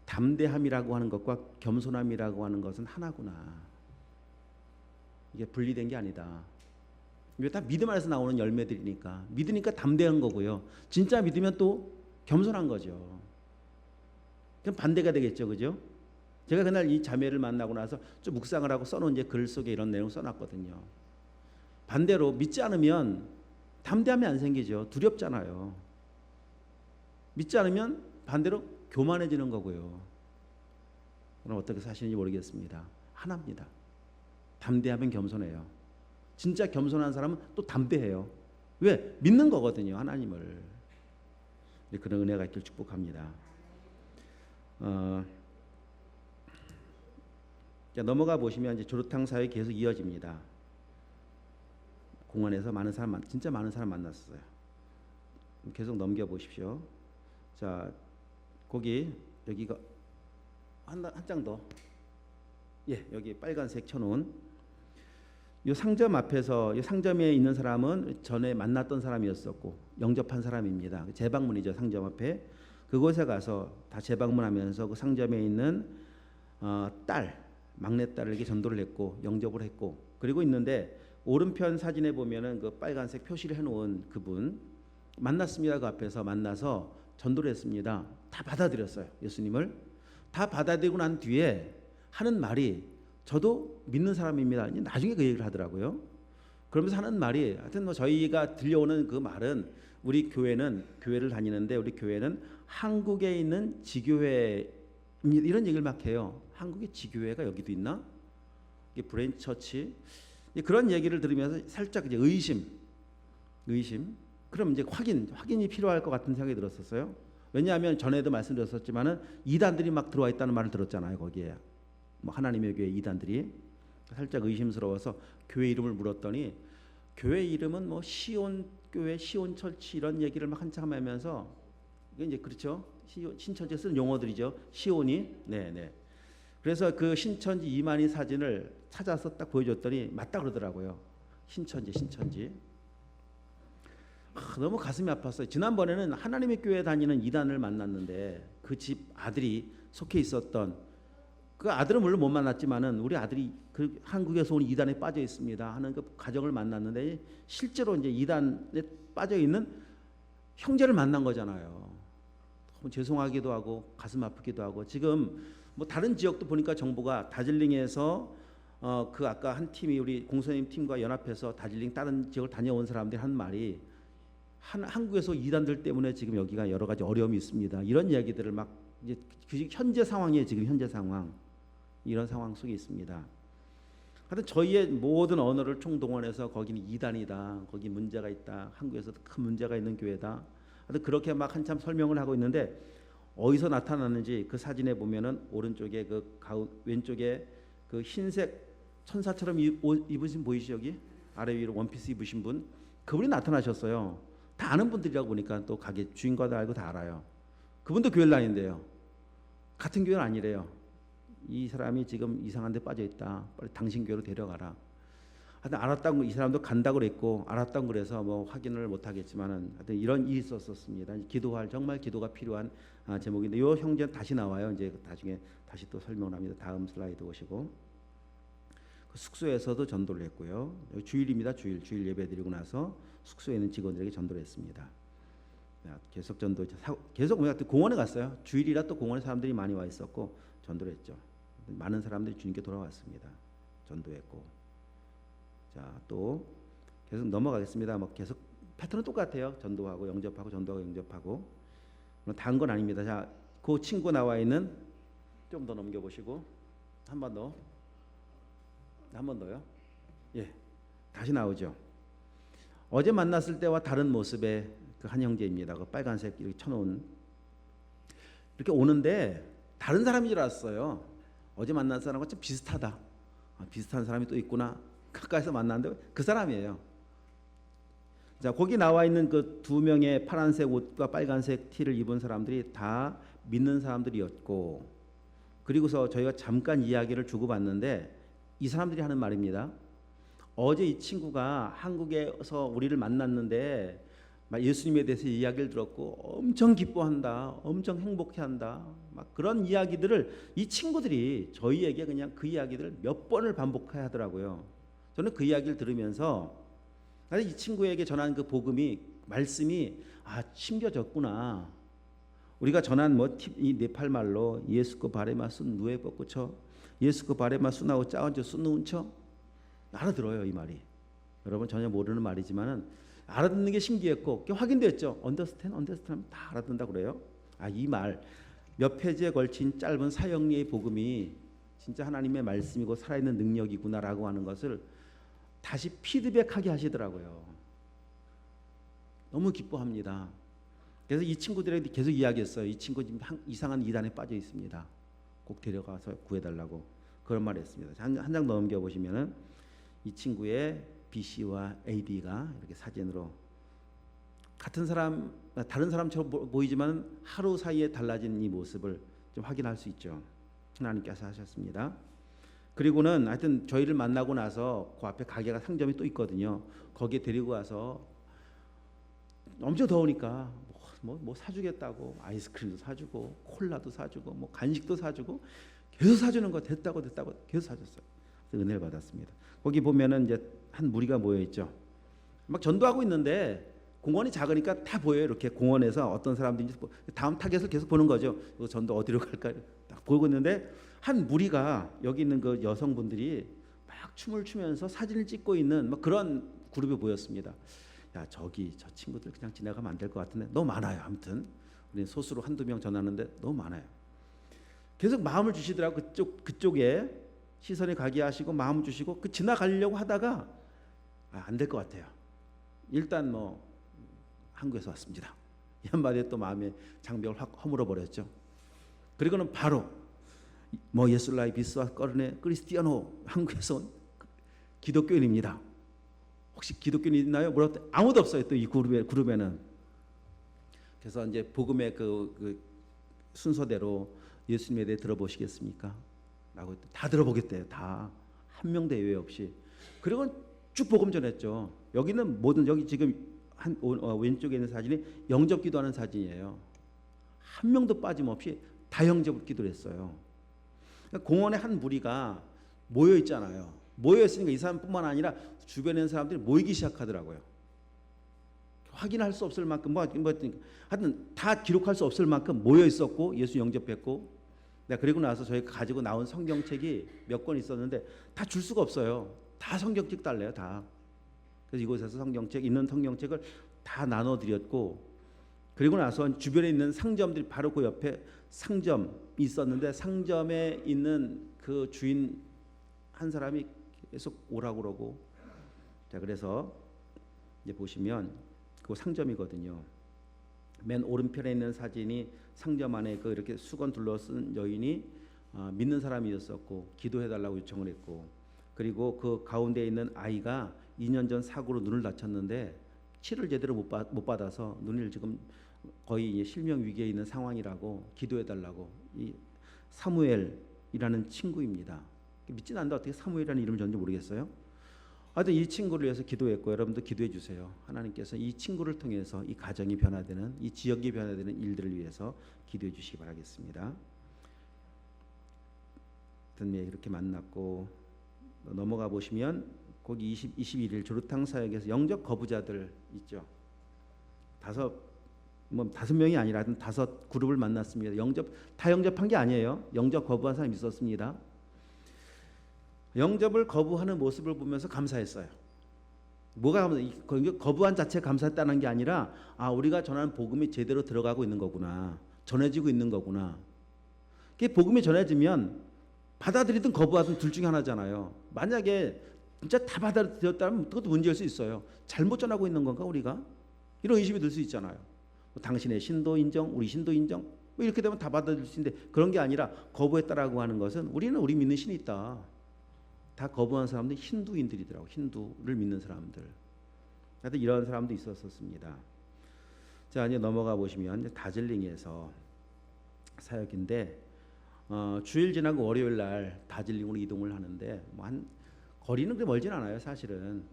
담대함이라고 하는 것과 겸손함이라고 하는 것은 하나구나. 이게 분리된 게 아니다. 이게 다 믿음 안에서 나오는 열매들이니까. 믿으니까 담대한 거고요. 진짜 믿으면 또 겸손한 거죠. 그럼 반대가 되겠죠, 그죠? 제가 그날 이 자매를 만나고 나서 좀 묵상을 하고 써놓은 이제 글 속에 이런 내용 써놨거든요. 반대로 믿지 않으면 담대함이 안 생기죠. 두렵잖아요. 믿지 않으면 반대로 교만해지는 거고요. 그럼 어떻게 사시는지 모르겠습니다. 하나입니다. 담대하면 겸손해요. 진짜 겸손한 사람은 또 담대해요. 왜? 믿는 거거든요, 하나님을. 그런 은혜가 있길 축복합니다. 자, 넘어가 보시면 이제 조르탕 사역이 계속 이어집니다. 공원에서 진짜 많은 사람 만났어요. 계속 넘겨 보십시오. 자, 여기가 한 장 더. 예, 여기 빨간색 쳐놓은 이 상점 앞에서, 이 상점에 있는 사람은 전에 만났던 사람이었었고 영접한 사람입니다. 재방문이죠, 상점 앞에. 그곳에 가서 다 재방문하면서 그 상점에 있는 막내딸에게 전도를 했고 영접을 했고, 그리고 있는데 오른편 사진에 보면은 그 빨간색 표시를 해놓은 그분 만났습니다. 그 앞에서 만나서 전도를 했습니다. 다 받아들였어요. 예수님을 다 받아들이고 난 뒤에 하는 말이, 저도 믿는 사람입니다. 나중에 그 얘기를 하더라고요. 그러면서 하는 말이, 하여튼 뭐 저희가 들려오는 그 말은, 우리 교회를 다니는데 우리 교회는 한국에 있는 지교회, 이런 얘기를 막 해요. 한국에 지교회가 여기도 있나? 이게 브랜치 처치, 그런 얘기를 들으면서 살짝 이제 의심. 그럼 이제 확인이 필요할 것 같은 생각이 들었었어요. 왜냐하면 전에도 말씀드렸었지만은 이단들이 막 들어와 있다는 말을 들었잖아요. 거기에 뭐 하나님의 교회 이단들이. 살짝 의심스러워서 교회 이름을 물었더니, 교회 이름은 뭐 시온 교회, 시온 철치, 이런 얘기를 막 한참 하면서, 이게 이제 그렇죠, 신천지에 쓰는 용어들이죠, 시온이. 네네. 그래서 그 신천지 이만희 사진을 찾아서 딱 보여줬더니 맞다 그러더라고요. 신천지. 너무 가슴이 아팠어요. 지난번에는 하나님의 교회 다니는 이단을 만났는데, 그 집 아들이 속해 있었던, 그 아들은 물론 못 만났지만은 우리 아들이 그 한국에서 온 이단에 빠져 있습니다 하는 그 가정을 만났는데, 실제로 이제 이단에 빠져 있는 형제를 만난 거잖아요. 너무 죄송하기도 하고 가슴 아프기도 하고. 지금 뭐 다른 지역도 보니까 정부가 다즐링에서 그 아까 한 팀이, 우리 공선님 팀과 연합해서 다즐링 다른 지역을 다녀온 사람들이 한 말이, 한국에서 이단들 때문에 지금 여기가 여러 가지 어려움이 있습니다, 이런 이야기들을 막, 이제 현재 상황이에요. 지금 현재 상황, 이런 상황 속에 있습니다. 하여튼 저희의 모든 언어를 총동원해서 거기는 이단이다, 거기 문제가 있다, 한국에서도 큰 문제가 있는 교회다, 하여튼 그렇게 막 한참 설명을 하고 있는데, 어디서 나타났는지 그 사진에 보면은 오른쪽에 왼쪽에 그 흰색 천사처럼 입으신 보이시죠? 여기 아래 위로 원피스 입으신 분, 그분이 나타나셨어요. 다 아는 분들이라고 보니까, 또 가게 주인과도 알고 다 알아요. 그분도 교회를 다닌대요. 같은 교회는 아니래요. 이 사람이 지금 이상한 데 빠져 있다, 빨리 당신 교회로 데려가라. 하여튼 알았다고, 이 사람도 간다고 그랬고, 알았다고 그래서 뭐 확인을 못 하겠지만은, 하여튼 이런 일이 있었습니다. 정말 기도가 필요한 제목인데, 요 형제는 다시 나와요. 이제 나중에 다시 또 설명을 합니다. 다음 슬라이드 보시고. 그 숙소에서도 전도를 했고요. 여기 주일입니다. 주일 예배 드리고 나서 숙소에 있는 직원들에게 전도를 했습니다. 계속 전도, 계속 공원에 갔어요. 주일이라 또 공원에 사람들이 많이 와 있었고 전도를 했죠. 많은 사람들이 주님께 돌아왔습니다. 전도했고. 자, 또 계속 넘어가겠습니다. 뭐 계속 패턴은 똑같아요. 전도하고 영접하고, 전도하고 영접하고. 다른 건 아닙니다. 자, 그 친구 나와 있는, 좀 더 넘겨보시고, 한 번 더요. 예, 다시 나오죠. 어제 만났을 때와 다른 모습의 그 한 형제입니다. 그 빨간색 이렇게 쳐놓은, 이렇게 오는데 다른 사람인 줄 알았어요. 어제 만난 사람과 좀 비슷하다. 비슷한 사람이 또 있구나. 가까이서 만났는데 그 사람이에요. 자, 거기 나와 있는 그 두 명의 파란색 옷과 빨간색 티를 입은 사람들이 다 믿는 사람들이었고, 그리고서 저희가 잠깐 이야기를 주고받는데, 이 사람들이 하는 말입니다. 어제 이 친구가 한국에서 우리를 만났는데 예수님에 대해서 이야기를 들었고 엄청 기뻐한다, 엄청 행복해한다, 막 그런 이야기들을 이 친구들이 저희에게 그냥 그 이야기들을 몇 번을 반복해야 하더라고요. 저는 그 이야기를 들으면서 이 친구에게 전한 그 복음이, 말씀이 심겨졌구나. 우리가 전한 이 네팔 말로 예수코 바레마 순 누에 뻗고쳐, 예수코 바레마 순하고 짜온저 순누운쳐, 알아들어요 이 말이. 여러분 전혀 모르는 말이지만은 알아듣는 게 신기했고 확인됐죠. 언더스탠드 하면 다 알아듣는다 그래요. 이 말 몇 페이지에 걸친 짧은 사형리의 복음이 진짜 하나님의 말씀이고 살아있는 능력이구나라고 하는 것을 다시 피드백하게 하시더라고요. 너무 기뻐합니다. 그래서 이 친구들에게 계속 이야기했어요. 이 친구 지금 이상한 이단에 빠져 있습니다. 꼭 데려가서 구해달라고 그런 말을 했습니다. 한 장 넘겨 보시면은 이 친구의 BC와 AD가 이렇게 사진으로 같은 사람, 다른 사람처럼 보이지만 하루 사이에 달라진 이 모습을 좀 확인할 수 있죠. 하나님께서 하셨습니다. 그리고는 하여튼 저희를 만나고 나서 그 앞에 가게가 상점이 또 있거든요. 거기에 데리고 가서 엄청 더우니까 뭐 사주겠다고 아이스크림도 사주고 콜라도 사주고 뭐 간식도 사주고 계속 사주는 거 됐다고 계속 사줬어요. 그래서 은혜를 받았습니다. 거기 보면은 이제 한 무리가 모여 있죠. 막 전도하고 있는데 공원이 작으니까 다 보여요. 이렇게 공원에서 어떤 사람들인지 다음 타겟을 계속 보는 거죠. 이거 전도 어디로 갈까 딱 보고 있는데 한 무리가 여기 있는 그 여성분들이 막 춤을 추면서 사진을 찍고 있는 막 그런 그룹이 보였습니다. 야 저기 저 친구들 그냥 지나가면 안 될 것 같은데 너무 많아요. 아무튼 우리 소수로 한두 명 전하는데 너무 많아요. 계속 마음을 주시더라고. 그쪽에 시선이 가게 하시고 마음을 주시고 그 지나가려고 하다가 안 될 것 같아요. 일단 뭐 한국에서 왔습니다. 이 한마디에 또 마음의 장벽을 확 허물어 버렸죠. 그리고는 바로 뭐 예술라이 비스와 꺼르네 크리스티아노 한국에서 온 기독교인입니다. 혹시 기독교인 있나요? 뭐라고 아무도 없어요. 또 이 그룹에는. 그래서 이제 복음의 그 순서대로 예수님에 대해 들어보시겠습니까? 라고 다 들어보겠대요. 다 한 명도 예외 없이. 그리고 쭉 복음 전했죠. 여기는 모든 여기 지금 왼쪽에 있는 사진이 영접 기도하는 사진이에요. 한 명도 빠짐없이 다 영접 기도를 했어요. 그러니까 공원에 한 무리가 모여 있잖아요. 모여 있으니까 이 사람뿐만 아니라 주변에 있는 사람들이 모이기 시작하더라고요. 확인할 수 없을 만큼 하여튼 다 기록할 수 없을 만큼 모여 있었고 예수 영접했고 그리고 나서 저희가 가지고 나온 성경책이 몇 권 있었는데 다 줄 수가 없어요. 다 성경책 달래요. 다. 그래서 이곳에서 있는 성경책을 다 나눠드렸고 그리고 나서 주변에 있는 상점들이 바로 그 옆에 상점이 있었는데 상점에 있는 그 주인 한 사람이 계속 오라고 그러고 자 그래서 이제 보시면 그 상점이거든요. 맨 오른편에 있는 사진이 상점 안에 그 이렇게 수건 둘러쓴 여인이 믿는 사람이었었고 기도해달라고 요청을 했고 그리고 그 가운데 있는 아이가 2년 전 사고로 눈을 다쳤는데 치료를 제대로 못 받아서 눈을 지금 거의 실명 위기에 있는 상황이라고 기도해달라고 이 사무엘이라는 친구입니다. 믿진 않는데 어떻게 사무엘이라는 이름을 전지 모르겠어요. 하여튼 이 친구를 위해서 기도했고 여러분도 기도해 주세요. 하나님께서 이 친구를 통해서 이 가정이 변화되는 이 지역이 변화되는 일들을 위해서 기도해 주시기 바라겠습니다. 하여튼 이렇게 만났고 넘어가 보시면 거기 21일 조르탕 사역에서 영접 거부자들 있죠. 다섯 명이 아니라 하여튼 5 그룹을 만났습니다. 다 영접한 게 아니에요. 영접 거부한 사람이 있었습니다. 영접을 거부하는 모습을 보면서 감사했어요. 뭐가 거부한 자체가 감사했다는 게 아니라 우리가 전하는 복음이 제대로 들어가고 있는 거구나. 전해지고 있는 거구나. 그게 복음이 전해지면 받아들이든 거부하든 둘 중에 하나잖아요. 만약에 진짜 다 받아들였다면 그것도 문제일 수 있어요. 잘못 전하고 있는 건가 우리가? 이런 의심이 들 수 있잖아요. 당신의 신도 인정, 우리 신도 인정 이렇게 되면 다 받아들일 수 있는데 그런 게 아니라 거부했다라고 하는 것은 우리는 우리 믿는 신이 있다. 다 거부한 사람들이 힌두인들이더라고. 힌두를 믿는 사람들. 하여튼 이런 사람도 있었습니다. 자 이제 넘어가 보시면 이제 다즐링에서 사역인데 주일 지나고 월요일 날 다즐링으로 이동을 하는데 거리는 그렇게 멀진 않아요. 사실은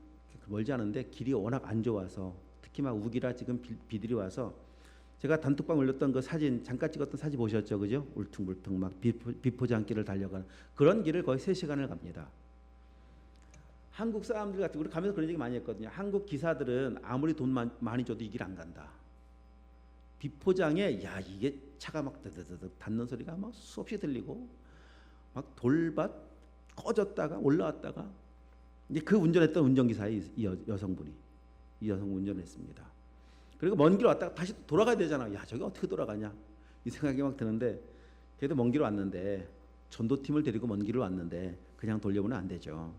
멀지 않은데 길이 워낙 안 좋아서 특히 막 우기라 지금 비들이 와서 제가 단톡방 올렸던 그 사진 잠깐 찍었던 사진 보셨죠, 그죠? 울퉁불퉁 막 비포장길을 달려가는 그런 길을 거의 3시간을 갑니다. 한국 사람들 같은 우리 가면서 그런 얘기 많이 했거든요. 한국 기사들은 아무리 돈 많이 줘도 이 길 안 간다. 비포장에 이게 차가 막 드드드득 닿는 소리가 막 수없이 들리고 막 돌밭 꺼졌다가 올라왔다가 이제 그 운전했던 운전기사의 이 여성분이 이 여성 운전했습니다. 그리고 먼 길 왔다가 다시 돌아가야 되잖아. 야, 저기 어떻게 돌아가냐 이 생각이 막 드는데, 그래도 먼 길 왔는데, 전도팀을 데리고 먼 길을 왔는데 그냥 돌려보면 안 되죠.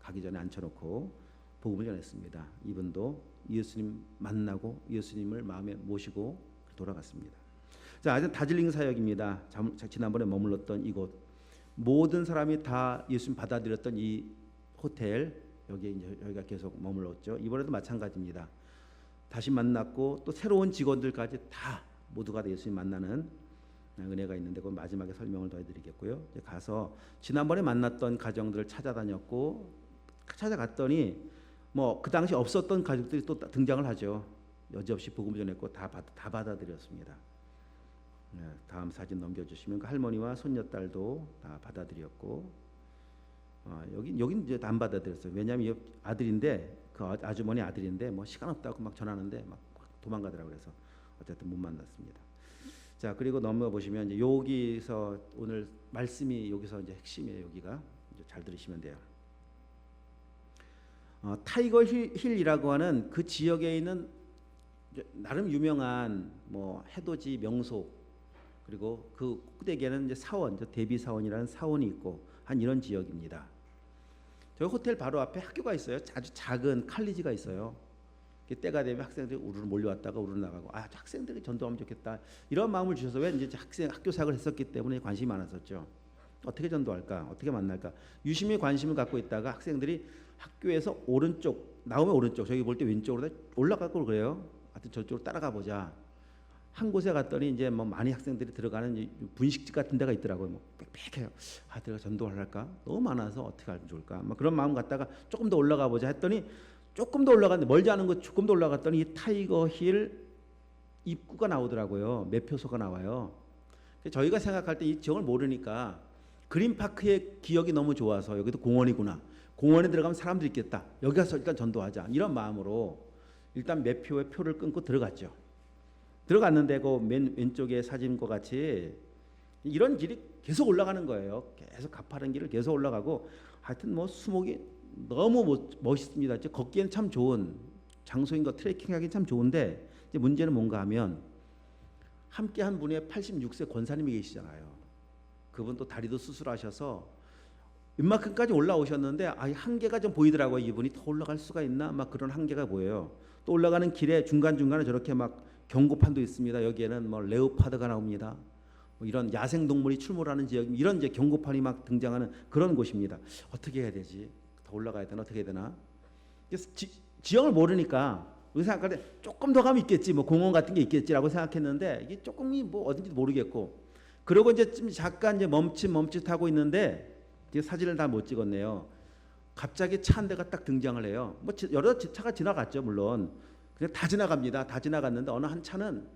가기 전에 앉혀놓고 복음을 전했습니다. 이분도 예수님 만나고 예수님을 마음에 모시고 돌아갔습니다. 자, 아주 다즐링 사역입니다. 지난번에 머물렀던 이곳, 모든 사람이 다 예수님 받아들였던 이 호텔, 여기에 이제 여기가 계속 머물렀죠. 이번에도 마찬가지입니다. 다시 만났고 또 새로운 직원들까지 다 모두가 예수님 만나는 은혜가 있는데, 그 마지막에 설명을 더 해드리겠고요. 이제 가서 지난번에 만났던 가정들을 찾아다녔고, 찾아갔더니 뭐 그 당시 없었던 가족들이 또 등장을 하죠. 여지없이 복음 전했고 다 받아들였습니다. 네, 다음 사진 넘겨주시면 그 할머니와 손녀딸도 다 받아들였고, 여긴 이제 안 받아들였어요. 왜냐하면 이 아들인데, 그 아주머니 아들인데 뭐 시간 없다고 막 전하는데 막 도망가더라고요. 그래서 어쨌든 못 만났습니다. 자, 그리고 넘어 보시면 이제 여기서 오늘 말씀이 여기서 이제 핵심이에요. 여기가 이제 잘 들으시면 돼요. 타이거 힐이라고 하는 그 지역에 있는 나름 유명한 뭐 해돋이 명소, 그리고 그 꼭대기에는 이제 사원, 대비 사원이라는 사원이 있고 한 이런 지역입니다. 저희 호텔 바로 앞에 학교가 있어요. 아주 작은 칼리지가 있어요. 때가 되면 학생들이 우르르 몰려왔다가 우르르 나가고, 아, 학생들이 전도하면 좋겠다 이런 마음을 주셔서, 왜 이제 학교 사역을 했었기 때문에 관심이 많았었죠. 어떻게 전도할까, 어떻게 만날까 유심히 관심을 갖고 있다가 학생들이 학교에서 오른쪽 나오면 오른쪽, 저기 볼 때 왼쪽으로 올라가고 그래요. 하여튼 저쪽으로 따라가 보자. 한 곳에 갔더니 이제 뭐 많이 학생들이 들어가는 분식집 같은 데가 있더라고요. 뭐 빽빽해요. 아, 내가 전도를 할까? 너무 많아서 어떻게 하면 좋을까? 막 그런 마음 갖다가 조금 더 올라가 보자 했더니, 조금 더 올라갔는데, 멀지 않은 곳 조금 더 올라갔더니 이 타이거 힐 입구가 나오더라고요. 매표소가 나와요. 저희가 생각할 때 이 지역을 모르니까 그린파크의 기억이 너무 좋아서, 여기도 공원이구나, 공원에 들어가면 사람들이 있겠다, 여기 가서 일단 전도하자, 이런 마음으로 일단 매표에 표를 끊고 들어갔죠. 들어갔는데 그 맨 왼쪽에 사진과 같이 이런 길이 계속 올라가는 거예요. 계속 가파른 길을 계속 올라가고, 하여튼 뭐 수목이 너무 멋있습니다. 걷기에는 참 좋은 장소인 거, 트레킹하기 참 좋은데, 이제 문제는 뭔가 하면, 함께 한 분의 86세 권사님이 계시잖아요. 그분 또 다리도 수술하셔서 웬만큼까지 올라오셨는데, 한계가 좀 보이더라고요. 이분이 더 올라갈 수가 있나, 막 그런 한계가 보여요. 또 올라가는 길에 중간중간에 저렇게 막 경고판도 있습니다. 여기에는 뭐 레오파드가 나옵니다. 뭐 이런 야생 동물이 출몰하는 지역, 이런 이제 경고판이 막 등장하는 그런 곳입니다. 어떻게 해야 되지? 더 올라가야 되나, 어떻게 해야 되나? 그래서 지형을 모르니까 우리 생각할 때 조금 더 가면 있겠지, 뭐 공원 같은 게 있겠지라고 생각했는데, 이게 조금이 뭐 어딘지도 모르겠고, 그러고 이제 좀 잠깐 이제 멈칫하고 있는데, 이제 사진을 다 못 찍었네요. 갑자기 차 한 대가 딱 등장을 해요. 뭐 여러 차가 지나갔죠, 물론. 그냥 다 지나갑니다. 다 지나갔는데 어느 한 차는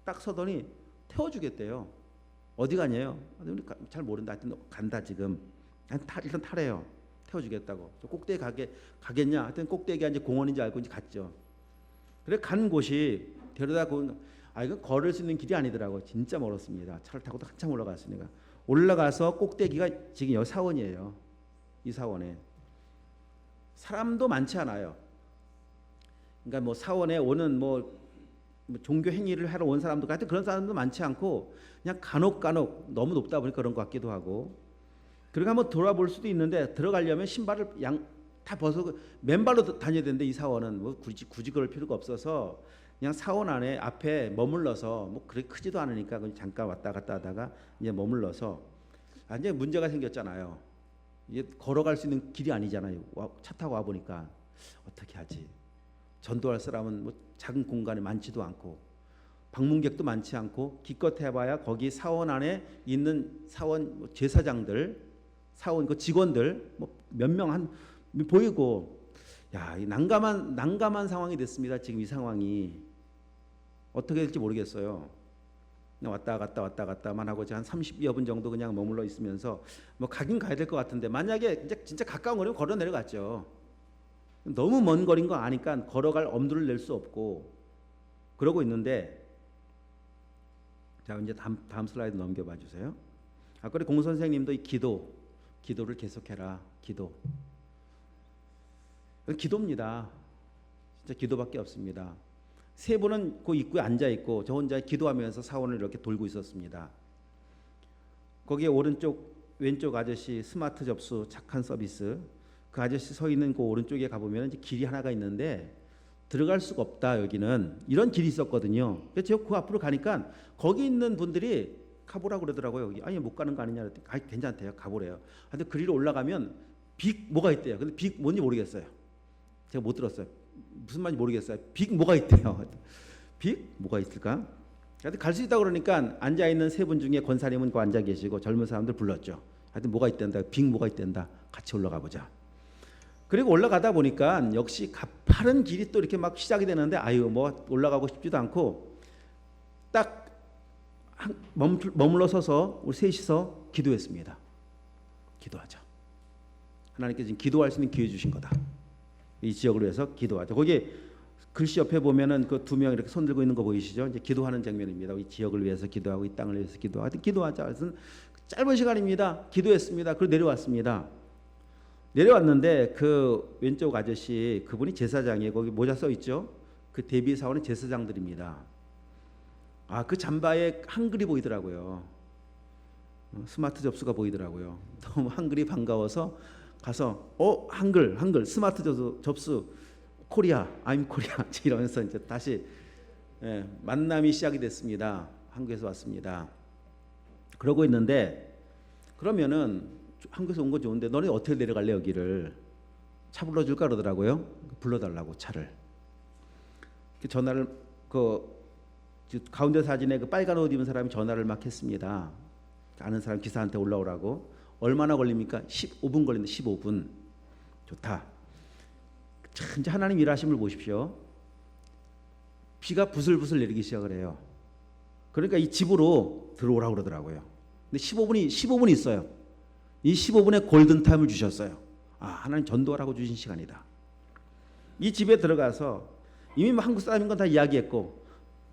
딱 서더니 태워주겠대요. 어디 가냐요? 잘 모른다. 하여튼 간다 지금. 일단 타래요. 태워주겠다고. 꼭대기 가겠냐? 하여튼 꼭대기가 이제 공원인지 알고 이제 갔죠. 그래 간 곳이 데려다 이건 걸을 수 있는 길이 아니더라고. 진짜 멀었습니다. 차를 타고도 한참 올라갔으니까. 올라가서 꼭대기가 지금 여기 사원이에요. 이 사원에 사람도 많지 않아요. 그러니까 뭐 사원에 오는 뭐 종교 행위를 하러 온 사람도 같은 그런 사람도 많지 않고, 그냥 간혹 너무 높다 보니까 그런 것 같기도 하고. 그러니까 한번 돌아볼 수도 있는데, 들어가려면 신발을 다 벗어 맨발로 다녀야 되는데, 이 사원은 뭐 굳이 그럴 필요가 없어서 그냥 사원 안에 앞에 머물러서, 뭐 그렇게 크지도 않으니까 그냥 잠깐 왔다 갔다 하다가 이제 머물러서, 이제 문제가 생겼잖아요. 이게 걸어갈 수 있는 길이 아니잖아요. 차 타고 와 보니까 어떻게 하지? 전도할 사람은 뭐 작은 공간에 많지도 않고, 방문객도 많지 않고, 기껏 해봐야 거기 사원 안에 있는 사원 뭐 제사장들, 사원 그 직원들 뭐 몇 명 한 보이고, 야, 이 난감한 상황이 됐습니다. 지금 이 상황이 어떻게 될지 모르겠어요. 그냥 왔다 갔다만 하고 한 30여 분 정도 그냥 머물러 있으면서, 뭐 가긴 가야 될 것 같은데, 만약에 이제 진짜 가까운 거리면 걸어 내려갔죠. 너무 먼 거리인 거 아니까 걸어갈 엄두를 낼 수 없고 그러고 있는데, 자 이제 다음 슬라이드 넘겨봐 주세요. 아까 공 선생님도 이 기도를 계속해라. 기도입니다. 진짜 기도밖에 없습니다. 세 분은 그 입구에 앉아 있고 저 혼자 기도하면서 사원을 이렇게 돌고 있었습니다. 거기에 오른쪽 왼쪽 아저씨 스마트 접수 착한 서비스, 그 아저씨 서 있는 그 오른쪽에 가보면 이제 길이 하나가 있는데 들어갈 수가 없다, 여기는 이런 길이 있었거든요. 그래서 제가 그 앞으로 가니까 거기 있는 분들이 가보라고 그러더라고요. 여기 아니 못 가는 거 아니냐 그랬더니 아 괜찮대요, 가보래요. 근데 그 위로 올라가면 빅 뭐가 있대요. 근데 빅 뭔지 모르겠어요. 제가 못 들었어요. 무슨 말인지 모르겠어요. 빅 뭐가 있대요. 빅 뭐가 있을까? 하여튼 갈 수 있다고 그러니까 앉아 있는 세 분 중에 권사님은 그 앉아 계시고 젊은 사람들 불렀죠. 하여튼 뭐가 있단다. 빅 뭐가 있단다. 같이 올라가 보자. 그리고 올라가다 보니까 역시 가파른 길이 또 이렇게 막 시작이 되는데 아유 뭐 올라가고 싶지도 않고 딱 머물러 서서 우리 셋이서 기도했습니다. 기도하자. 하나님께서 지금 기도할 수 있는 기회 주신 거다. 이 지역을 위해서 기도하자. 거기 글씨 옆에 보면은 그 두 명 이렇게 손 들고 있는 거 보이시죠? 이제 기도하는 장면입니다. 이 지역을 위해서 기도하고 이 땅을 위해서 기도하고 기도하자. 그래서 짧은 시간입니다. 기도했습니다. 그리고 내려왔습니다. 내려왔는데 그 왼쪽 아저씨 그분이 제사장이에요. 거기 모자 써 있죠? 그 대비 사원의 제사장들입니다. 아, 그 잠바에 한글이 보이더라고요. 스마트 접수가 보이더라고요. 너무 한글이 반가워서 가서 한글 스마트 접수 코리아 I'm 코리아 이러면서 이제 다시 만남이 시작이 됐습니다. 한국에서 왔습니다. 그러고 있는데 그러면은 한국에서 온 거 좋은데 너네 어떻게 내려갈래 여기를 차 불러줄까 그러더라고요. 불러달라고 차를. 전화를 가운데 사진에 그 빨간 옷 입은 사람이 전화를 막 했습니다. 아는 사람 기사한테 올라오라고. 얼마나 걸립니까? 15분 걸린다. 15분. 좋다. 참 이제 하나님 일하심을 보십시오. 비가 부슬부슬 내리기 시작을 해요. 그러니까 이 집으로 들어오라고 그러더라고요. 근데 15분이 있어요. 이 15분의 골든타임을 주셨어요. 아, 하나님 전도하라고 주신 시간이다. 이 집에 들어가서 이미 뭐 한국 사람인 건 다 이야기했고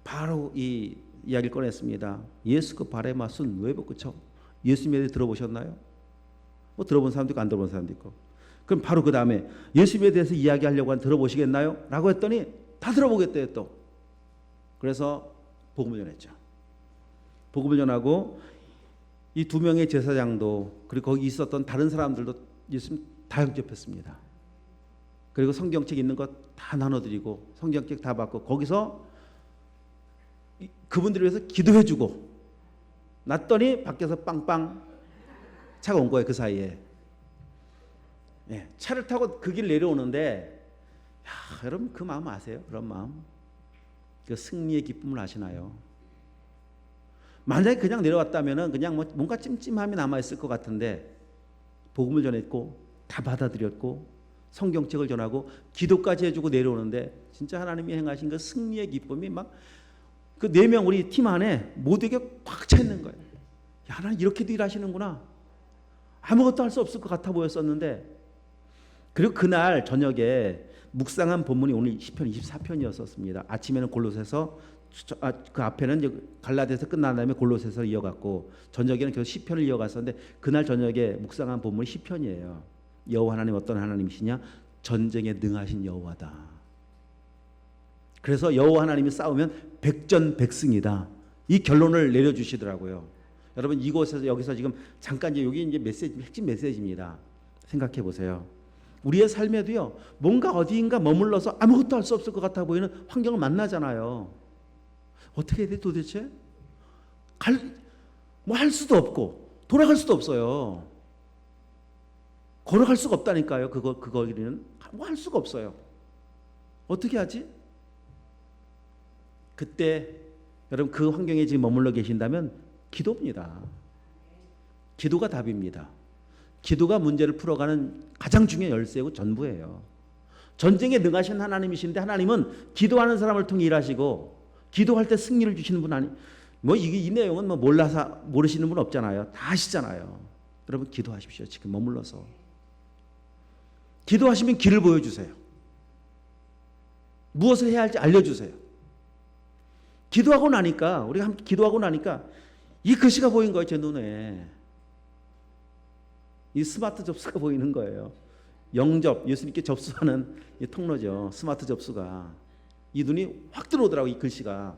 바로 이 이야기를 꺼냈습니다. 예수 그 발에 맞선 누에보 그쵸? 예수님에 대해 들어보셨나요? 뭐 들어본 사람도 있고 안 들어본 사람도 있고. 그럼 바로 그 다음에 예수님에 대해서 이야기하려고 들어보시겠나요? 라고 했더니 다 들어보겠대요 또. 그래서 복음을 전했죠. 복음을 전하고 이 두 명의 제사장도 그리고 거기 있었던 다른 사람들도 예수님 다 영접했습니다. 그리고 성경책 있는 것 다 나눠드리고 성경책 다 받고 거기서 그분들을 위해서 기도해주고 났더니 밖에서 빵빵 차가 온 거예요. 그 사이에. 차를 타고 그 길 내려오는데 여러분 그 마음 아세요? 그런 마음. 그 승리의 기쁨을 아시나요? 만약에 그냥 내려왔다면은 그냥 뭐 뭔가 찜찜함이 남아있을 것 같은데 복음을 전했고 다 받아들였고 성경책을 전하고 기도까지 해주고 내려오는데 진짜 하나님이 행하신 그 승리의 기쁨이 막 그 4명 우리 팀 안에 모두에게 꽉 차 있는 거예요. 야, 하나님 이렇게도 일하시는구나. 아무것도 할 수 없을 것 같아 보였었는데 그리고 그날 저녁에 묵상한 본문이 오늘 시편 24편이었습니다. 아침에는 골로새서 그 앞에는 이제 갈라디아서 끝난 다음에 골로새서 이어갔고 저녁에는 계속 시편을 이어갔었는데 그날 저녁에 묵상한 본문이 시편이에요. 여호와 하나님 어떤 하나님이시냐? 전쟁에 능하신 여호와다. 그래서 여호와 하나님이 싸우면 백전백승이다. 이 결론을 내려주시더라고요. 여러분 이곳에서 여기서 지금 잠깐 여기 이제 메시지 핵심 메시지입니다. 생각해 보세요. 우리의 삶에도요 뭔가 어디인가 머물러서 아무것도 할 수 없을 것 같아 보이는 환경을 만나잖아요. 어떻게 해야 돼 도대체? 뭐 할 수도 없고 돌아갈 수도 없어요. 걸어갈 수가 없다니까요. 그거 길이는 뭐 할 수가 없어요. 어떻게 하지? 그때 여러분 그 환경에 지금 머물러 계신다면 기도입니다. 기도가 답입니다. 기도가 문제를 풀어가는 가장 중요한 열쇠고 전부예요. 전쟁에 능하신 하나님이신데 하나님은 기도하는 사람을 통해 일하시고 기도할 때 승리를 주시는 분 아니? 뭐 이 내용은 뭐 몰라서 모르시는 분 없잖아요. 다 아시잖아요. 여러분 기도하십시오. 지금 머물러서 기도하시면 길을 보여주세요. 무엇을 해야 할지 알려주세요. 기도하고 나니까 우리가 함께 기도하고 나니까 이 글씨가 보인 거예요. 제 눈에 이 스마트 접수가 보이는 거예요. 영접, 예수님께 접수하는 이 통로죠. 스마트 접수가. 이 눈이 확 들어오더라고, 이 글씨가.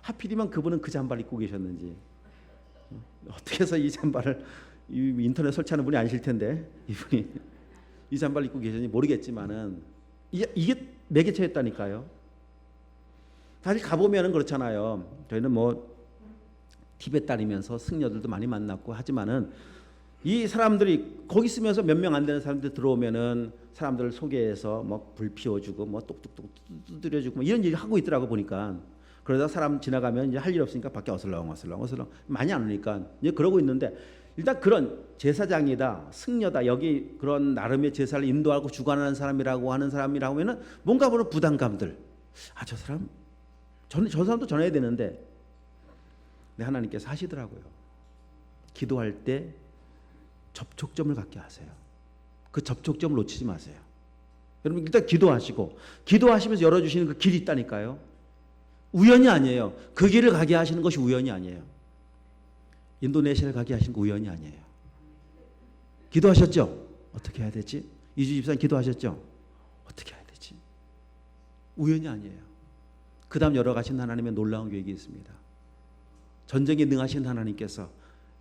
하필이면 그분은 그 잠바를 입고 계셨는지. 어떻게 해서 이 잠바를 인터넷 설치하는 분이 아니실 텐데 이분이 이 잠바를 입고 계셨는지 모르겠지만은 이게 매개체였다니까요. 사실 가보면은 그렇잖아요. 저희는 뭐 티벳 다니면서 승려들도 많이 만났고 하지만은 이 사람들이 거기 있으면서 몇 명 안 되는 사람들 들어오면은 사람들을 소개해서 뭐 불 피워주고 뭐 똑똑똑 두드려주고 뭐 이런 일을 하고 있더라고 보니까. 그러다 사람 지나가면 이제 할 일 없으니까 밖에 어슬렁 많이 안 오니까 이제 그러고 있는데 일단 그런 제사장이다, 승려다, 여기 그런 나름의 제사를 인도하고 주관하는 사람이라고 하는 사람이라고 하면은 뭔가 모르는 부담감들. 아, 저 사람도 전해야 되는데 네, 하나님께서 하시더라고요. 기도할 때 접촉점을 갖게 하세요. 그 접촉점을 놓치지 마세요. 여러분 일단 기도하시면서 열어주시는 그 길이 있다니까요. 우연이 아니에요. 그 길을 가게 하시는 것이 우연이 아니에요. 인도네시아를 가게 하신 거 우연이 아니에요. 기도하셨죠? 어떻게 해야 되지? 이주 집사님 기도하셨죠? 어떻게 해야 되지? 우연이 아니에요. 그 다음 열어가신 하나님의 놀라운 계획이 있습니다. 전쟁에 능하신 하나님께서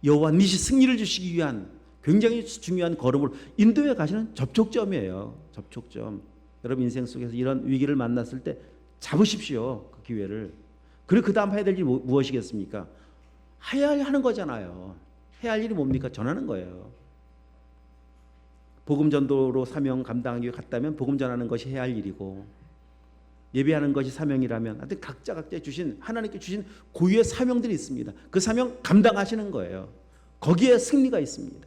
여호와 니시 승리를 주시기 위한 굉장히 중요한 걸음을 인도에 가시는 접촉점이에요. 접촉점. 여러분 인생 속에서 이런 위기를 만났을 때 잡으십시오. 그 기회를. 그리고 그 다음 해야 될 일이 무엇이겠습니까? 해야 하는 거잖아요. 해야 할 일이 뭡니까? 전하는 거예요. 복음 전도로 사명 감당하기 위해 갔다면 복음 전하는 것이 해야 할 일이고 예배하는 것이 사명이라면 하여튼 각자 주신 하나님께 주신 고유의 사명들이 있습니다. 그 사명 감당하시는 거예요. 거기에 승리가 있습니다.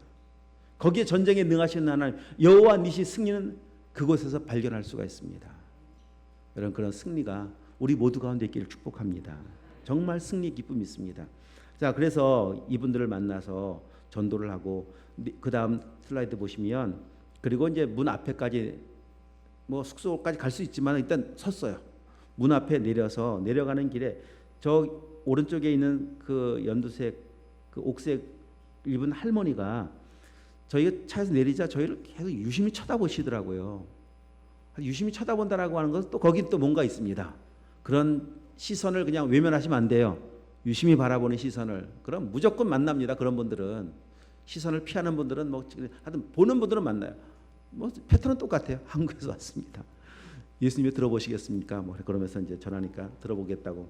거기에 전쟁에 능하시는 하나님 여호와 니시 승리는 그곳에서 발견할 수가 있습니다. 여러분 그런 승리가 우리 모두 가운데 있기를 축복합니다. 정말 승리 기쁨이 있습니다. 자, 그래서 이분들을 만나서 전도를 하고 그 다음 슬라이드 보시면 그리고 이제 문 앞에까지 뭐 숙소까지 갈 수 있지만 일단 섰어요. 문 앞에 내려서 내려가는 길에 저 오른쪽에 있는 그 연두색 그 옥색 입은 할머니가 저희가 차에서 내리자 저희를 계속 유심히 쳐다보시더라고요. 유심히 쳐다본다라고 하는 것은 또 거기 또 뭔가 있습니다. 그런 시선을 그냥 외면하시면 안 돼요. 유심히 바라보는 시선을. 그럼 무조건 만납니다. 그런 분들은 시선을 피하는 분들은 뭐 하여튼 보는 분들은 만나요. 뭐 패턴은 똑같아요. 한국에서 왔습니다. 예수님이 들어보시겠습니까? 뭐 그러면서 이제 전하니까 들어보겠다고.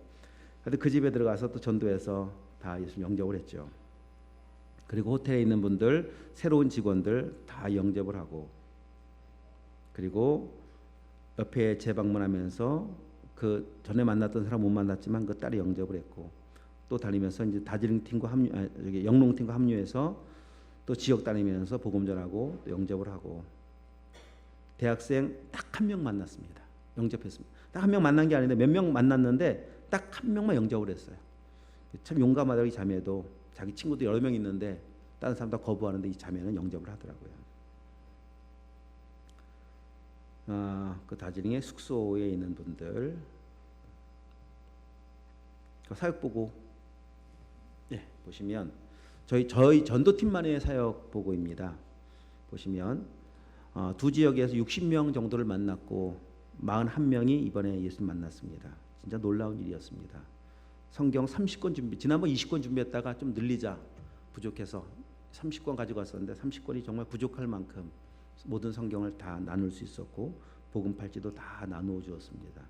하여튼 그 집에 들어가서 또 전도해서 다 예수님 영접을 했죠. 그리고 호텔에 있는 분들, 새로운 직원들 다 영접을 하고, 그리고 옆에 재방문하면서 그 전에 만났던 사람 못 만났지만 그 딸이 영접을 했고, 또 다니면서 이제 다지링 팀과 영농 팀과 합류해서 또 지역 다니면서 복음 전하고 또 영접을 하고, 대학생 딱 한 명 만났습니다. 영접했습니다. 딱 한 명 만난 게 아닌데 몇 명 만났는데 딱 한 명만 영접을 했어요. 참 용감하다. 이 자매도 자기 친구도 여러 명 있는데 다른 사람 다 거부하는데 이 자매는 영접을 하더라고요. 그 다지링의 숙소에 있는 분들 그 사역 보고 보시면 저희 전도팀만의 사역 보고입니다. 보시면 두 지역에서 60명 정도를 만났고 41명이 이번에 예수님 만났습니다. 진짜 놀라운 일이었습니다. 성경 30권 준비, 지난번 20권 준비했다가 좀 늘리자 부족해서 30권 가지고 왔었는데 30권이 정말 부족할 만큼 모든 성경을 다 나눌 수 있었고 복음 팔찌도 다 나누어 주었습니다.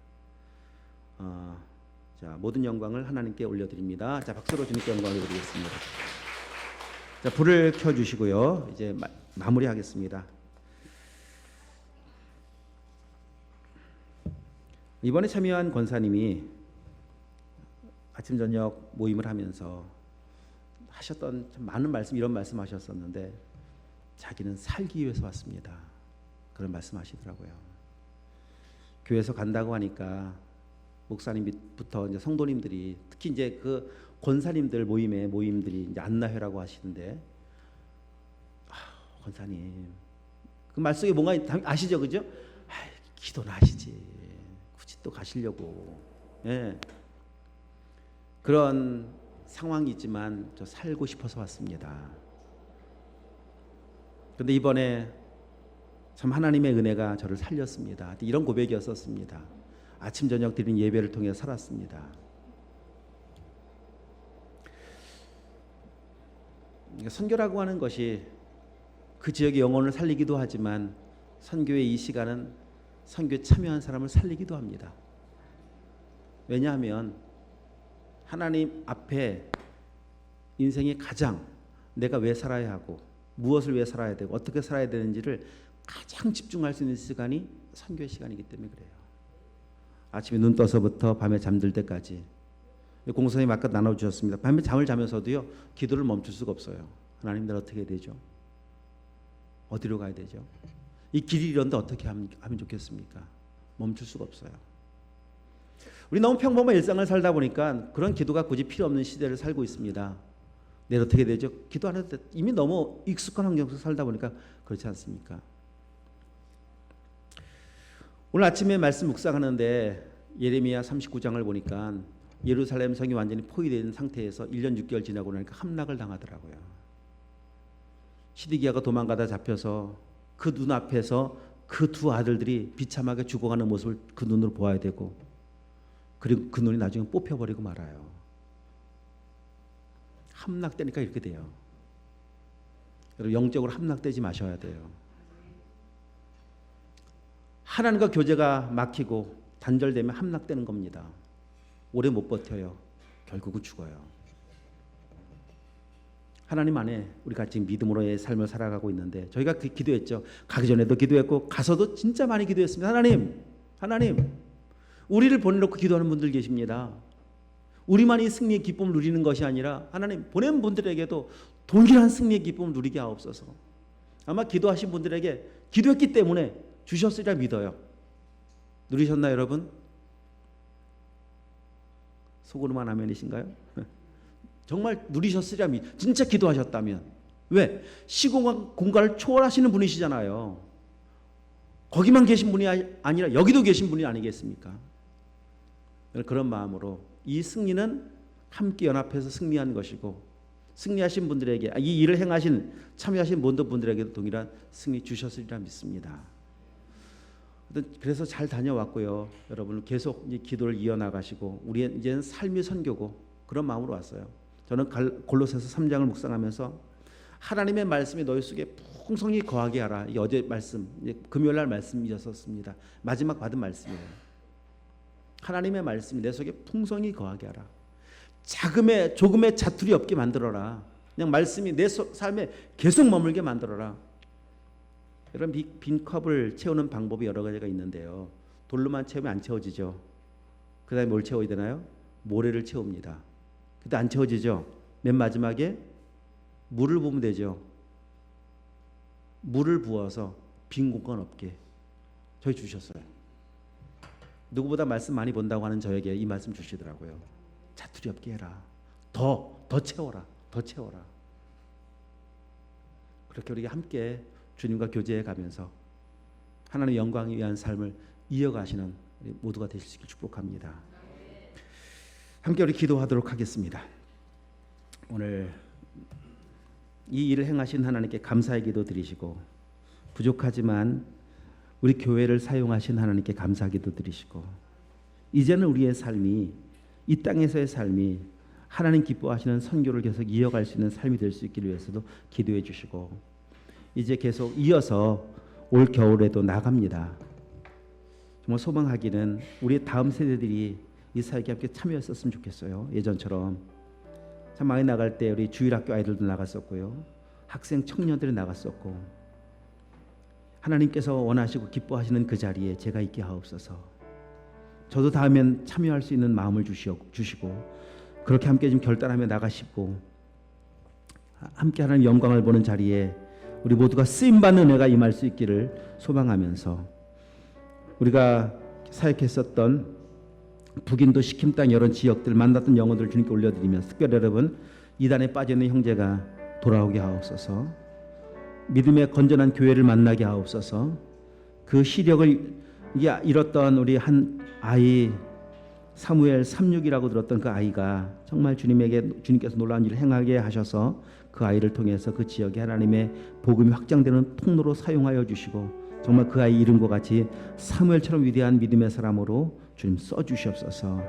자, 모든 영광을 하나님께 올려드립니다. 자, 박수로 주님께 영광을 드리겠습니다. 자, 불을 켜주시고요. 이제 마무리하겠습니다. 이번에 참여한 권사님이 아침 저녁 모임을 하면서 하셨던 참 많은 말씀, 이런 말씀하셨었는데 자기는 살기 위해서 왔습니다. 그런 말씀하시더라고요. 교회에서 간다고 하니까 목사님부터 이제 성도님들이 특히 이제 그 권사님들 모임들이 이제 안나회라고 하시는데 권사님 그 말 속에 뭔가 아시죠, 그죠? 기도는 하시지 굳이 또 가시려고 그런 상황이지만 저 살고 싶어서 왔습니다. 근데 이번에 참 하나님의 은혜가 저를 살렸습니다. 이런 고백이었었습니다. 아침 저녁 드린 예배를 통해 살았습니다. 선교라고 하는 것이 그 지역의 영혼을 살리기도 하지만 선교의 이 시간은 선교에 참여한 사람을 살리기도 합니다. 왜냐하면 하나님 앞에 인생이 가장 내가 왜 살아야 하고 무엇을 왜 살아야 되고 어떻게 살아야 되는지를 가장 집중할 수 있는 시간이 선교의 시간이기 때문에 그래요. 아침에 눈 떠서부터 밤에 잠들 때까지 공선생님 아까 나눠주셨습니다. 밤에 잠을 자면서도요 기도를 멈출 수가 없어요. 하나님 날 어떻게 해야 되죠? 어디로 가야 되죠? 이 길이 이런데 어떻게 하면 좋겠습니까? 멈출 수가 없어요. 우리 너무 평범한 일상을 살다 보니까 그런 기도가 굳이 필요 없는 시대를 살고 있습니다. 내일 어떻게 되죠? 기도 안 해도 돼. 이미 너무 익숙한 환경에서 살다 보니까 그렇지 않습니까? 오늘 아침에 말씀 묵상하는데 예레미야 39장을 보니까 예루살렘 성이 완전히 포위된 상태에서 1년 6개월 지나고 나니까 함락을 당하더라고요. 시드기야가 도망가다 잡혀서 그 눈앞에서 그 두 아들들이 비참하게 죽어가는 모습을 그 눈으로 보아야 되고 그리고 그 눈이 나중에 뽑혀버리고 말아요. 함락되니까 이렇게 돼요. 여러분 영적으로 함락되지 마셔야 돼요. 하나님과 교제가 막히고 단절되면 함락되는 겁니다. 오래 못 버텨요. 결국은 죽어요. 하나님 안에 우리가 지금 믿음으로의 삶을 살아가고 있는데 저희가 기도했죠. 가기 전에도 기도했고 가서도 진짜 많이 기도했습니다. 하나님 우리를 보내놓고 기도하는 분들 계십니다. 우리만이 승리의 기쁨을 누리는 것이 아니라 하나님 보낸 분들에게도 동일한 승리의 기쁨을 누리게 하옵소서. 아마 기도하신 분들에게 기도했기 때문에 주셨으리라 믿어요. 누리셨나요 여러분? 속으로만 아멘이신가요? 정말 누리셨으리라 진짜 기도하셨다면 왜? 시공간 공간을 초월하시는 분이시잖아요. 거기만 계신 분이 아니라 여기도 계신 분이 아니겠습니까? 그런 마음으로 이 승리는 함께 연합해서 승리한 것이고 승리하신 분들에게 이 일을 행하신 참여하신 모든 분들에게도 동일한 승리 주셨으리라 믿습니다. 그래서 잘 다녀왔고요. 여러분 계속 이 기도를 이어나가시고 우리의 이제는 삶이 선교고 그런 마음으로 왔어요. 저는 골로새서 3장을 묵상하면서 하나님의 말씀이 너희 속에 풍성히 거하게 하라. 이게 어제 말씀, 금요일 날 말씀이었습니다. 마지막 받은 말씀이에요. 하나님의 말씀이 내 속에 풍성히 거하게 하라. 조금의 자투리 없게 만들어라. 그냥 말씀이 내 삶에 계속 머물게 만들어라. 이런 빈 컵을 채우는 방법이 여러 가지가 있는데요. 돌로만 채우면 안 채워지죠. 그 다음에 뭘 채워야 되나요? 모래를 채웁니다. 근데 안 채워지죠. 맨 마지막에 물을 부으면 되죠. 물을 부어서 빈 공간 없게 저희 주셨어요. 누구보다 말씀 많이 본다고 하는 저에게 이 말씀 주시더라고요. 자투리 없게 해라. 더 채워라. 더 채워라. 그렇게 우리가 함께 주님과 교제해 가면서 하나님의 영광을 위한 삶을 이어가시는 우리 모두가 되실 수 있길 축복합니다. 함께 우리 기도하도록 하겠습니다. 오늘 이 일을 행하신 하나님께 감사의 기도 드리시고 부족하지만 우리 교회를 사용하신 하나님께 감사 기도 드리시고 이제는 우리의 삶이 이 땅에서의 삶이 하나님 기뻐하시는 선교를 계속 이어갈 수 있는 삶이 될 수 있기를 위해서도 기도해 주시고 이제 계속 이어서 올 겨울에도 나갑니다. 정말 소망하기는 우리 다음 세대들이 이 사역에 함께 참여했었으면 좋겠어요. 예전처럼 참 많이 나갈 때 우리 주일학교 아이들도 나갔었고요. 학생 청년들이 나갔었고 하나님께서 원하시고 기뻐하시는 그 자리에 제가 있게 하옵소서. 저도 다음엔 참여할 수 있는 마음을 주시고 그렇게 함께 좀 결단하며 나가시고 함께 하나님 영광을 보는 자리에 우리 모두가 쓰임받는 은혜가 임할 수 있기를 소망하면서 우리가 사역했었던 북인도 시킴 땅 여러 지역들 만났던 영혼들을 주님께 올려드리면서 특별히 여러분 이단에 빠져있는 형제가 돌아오게 하옵소서. 믿음의 건전한 교회를 만나게 하옵소서. 그 시력을 잃었던 우리 한 아이 사무엘 3:6이라고 들었던 그 아이가 정말 주님께서 놀라운 일을 행하게 하셔서 그 아이를 통해서 그 지역에 하나님의 복음이 확장되는 통로로 사용하여 주시고 정말 그 아이 이름과 같이 사무엘처럼 위대한 믿음의 사람으로 주님 써주시옵소서.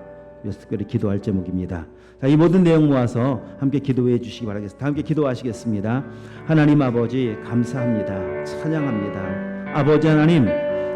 그래서 특별히 기도할 제목입니다. 자, 이 모든 내용 모아서 함께 기도해 주시기 바라겠습니다. 함께 기도하시겠습니다. 하나님 아버지 감사합니다. 찬양합니다. 아버지 하나님,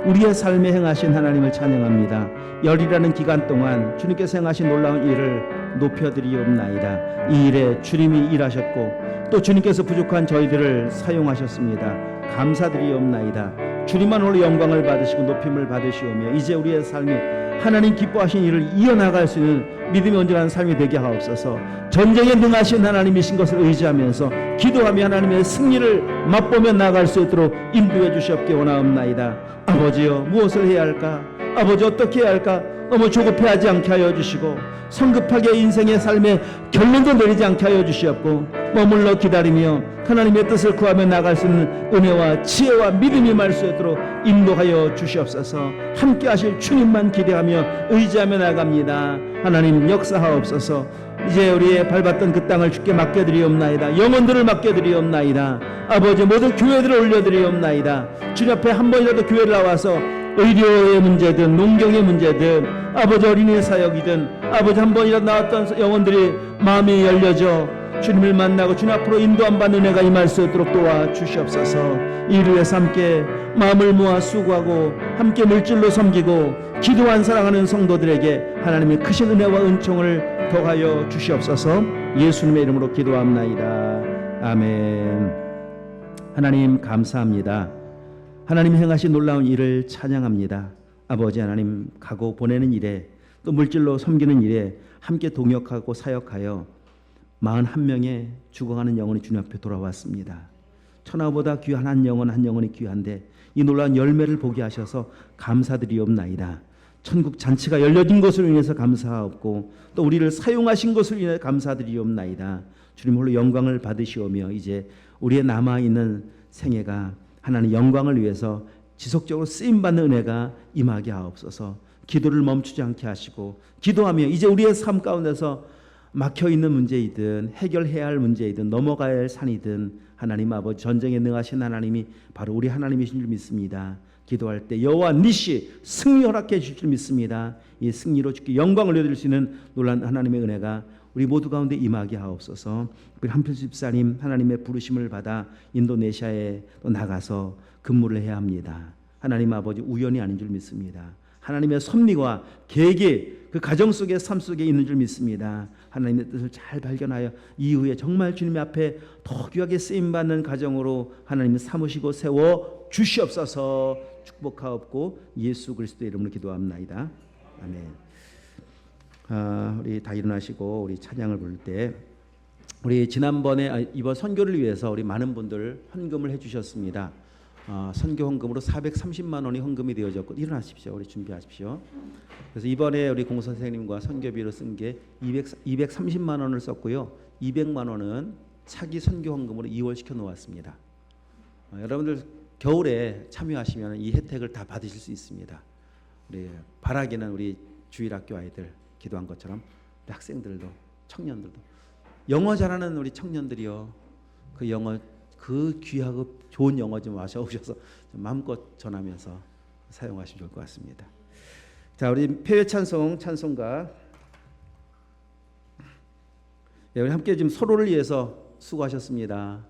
우리의 삶에 행하신 하나님을 찬양합니다. 열이라는 기간 동안 주님께서 행하신 놀라운 일을 높여드리옵나이다. 이 일에 주님이 일하셨고 또 주님께서 부족한 저희들을 사용하셨습니다. 감사드리옵나이다. 주님만 홀로 영광을 받으시고 높임을 받으시오며 이제 우리의 삶이 하나님 기뻐하신 일을 이어나갈 수 있는 믿음이 온전한 삶이 되게 하옵소서. 전쟁에 능하신 하나님이신 것을 의지하면서 기도하며 하나님의 승리를 맛보며 나아갈 수 있도록 인도해 주시옵기 원하옵나이다. 아버지여, 무엇을 해야 할까? 아버지, 어떻게 해야 할까? 너무 조급해하지 않게 하여 주시고 성급하게 인생의 삶에 결론도 내리지 않게 하여 주시옵고 머물러 기다리며 하나님의 뜻을 구하며 나갈 수 있는 은혜와 지혜와 믿음이 말 수 있도록 인도하여 주시옵소서. 함께 하실 주님만 기대하며 의지하며 나갑니다. 하나님 역사하옵소서. 이제 우리의 밟았던 그 땅을 주께 맡겨드리옵나이다. 영혼들을 맡겨드리옵나이다. 아버지, 모든 교회들을 올려드리옵나이다. 주님 앞에 한 번이라도 교회를 나와서 의료의 문제든 농경의 문제든 아버지 어린이 사역이든 아버지 한 번이라도 나왔던 영혼들이 마음이 열려져 주님을 만나고 주님 앞으로 인도 안 받는 은혜가 임할 수 있도록 도와주시옵소서. 이를 위해서 함께 마음을 모아 수고하고 함께 물질로 섬기고 기도한 사랑하는 성도들에게 하나님의 크신 은혜와 은총을 더하여 주시옵소서. 예수님의 이름으로 기도합나이다. 아멘. 하나님 감사합니다. 하나님 행하신 놀라운 일을 찬양합니다. 아버지 하나님, 가고 보내는 일에 또 물질로 섬기는 일에 함께 동역하고 사역하여 41명의 죽어가는 영혼이 주님 앞에 돌아왔습니다. 천하보다 귀한 한 영혼이 귀한데 이 놀라운 열매를 보게 하셔서 감사드리옵나이다. 천국 잔치가 열려진 것을 인해서 감사하옵고 또 우리를 사용하신 것을 인해 감사드리옵나이다. 주님 홀로 영광을 받으시오며 이제 우리의 남아있는 생애가 하나님 영광을 위해서 지속적으로 쓰임받는 은혜가 임하게 하옵소서. 기도를 멈추지 않게 하시고 기도하며 이제 우리의 삶 가운데서 막혀있는 문제이든 해결해야 할 문제이든 넘어가야 할 산이든 하나님 아버지 전쟁에 능하신 하나님이 바로 우리 하나님이신 줄 믿습니다. 기도할 때 여호와 니시 승리 허락해 주실 줄 믿습니다. 이 승리로 주께 영광을 올려드릴 수 있는 놀라운 하나님의 은혜가 우리 모두 가운데 임하게 하옵소서. 우리 한필수 집사님 하나님의 부르심을 받아 인도네시아에 또 나가서 근무를 해야 합니다. 하나님 아버지 우연이 아닌 줄 믿습니다. 하나님의 섭리와 계획이 그 가정 속의 삶 속에 있는 줄 믿습니다. 하나님의 뜻을 잘 발견하여 이후에 정말 주님 앞에 더 귀하게 쓰임받는 가정으로 하나님이 삼으시고 세워 주시옵소서. 축복하옵고 예수 그리스도의 이름으로 기도합나이다. 아멘. 우리 다 일어나시고 우리 찬양을 부를 때 우리 지난번에 이번 선교를 위해서 우리 많은 분들 헌금을 해주셨습니다. 선교 헌금으로 430만 원이 헌금이 되어졌고 일어나십시오. 우리 준비하십시오. 그래서 이번에 우리 공사 선생님과 선교비로 쓴 게 230만 원을 썼고요. 200만 원은 차기 선교 헌금으로 이월시켜 놓았습니다. 여러분들 겨울에 참여하시면 이 혜택을 다 받으실 수 있습니다. 우리 바라기는 우리 주일학교 아이들 기도한 것처럼 학생들도 청년들도 영어 잘하는 우리 청년들이요. 그 영어 그 귀하고 좋은 영어 좀 마셔오셔서 마음껏 전하면서 사용하시면 좋을 것 같습니다. 자, 우리 폐회 찬송가 우리 함께 지금 서로를 위해서 수고하셨습니다.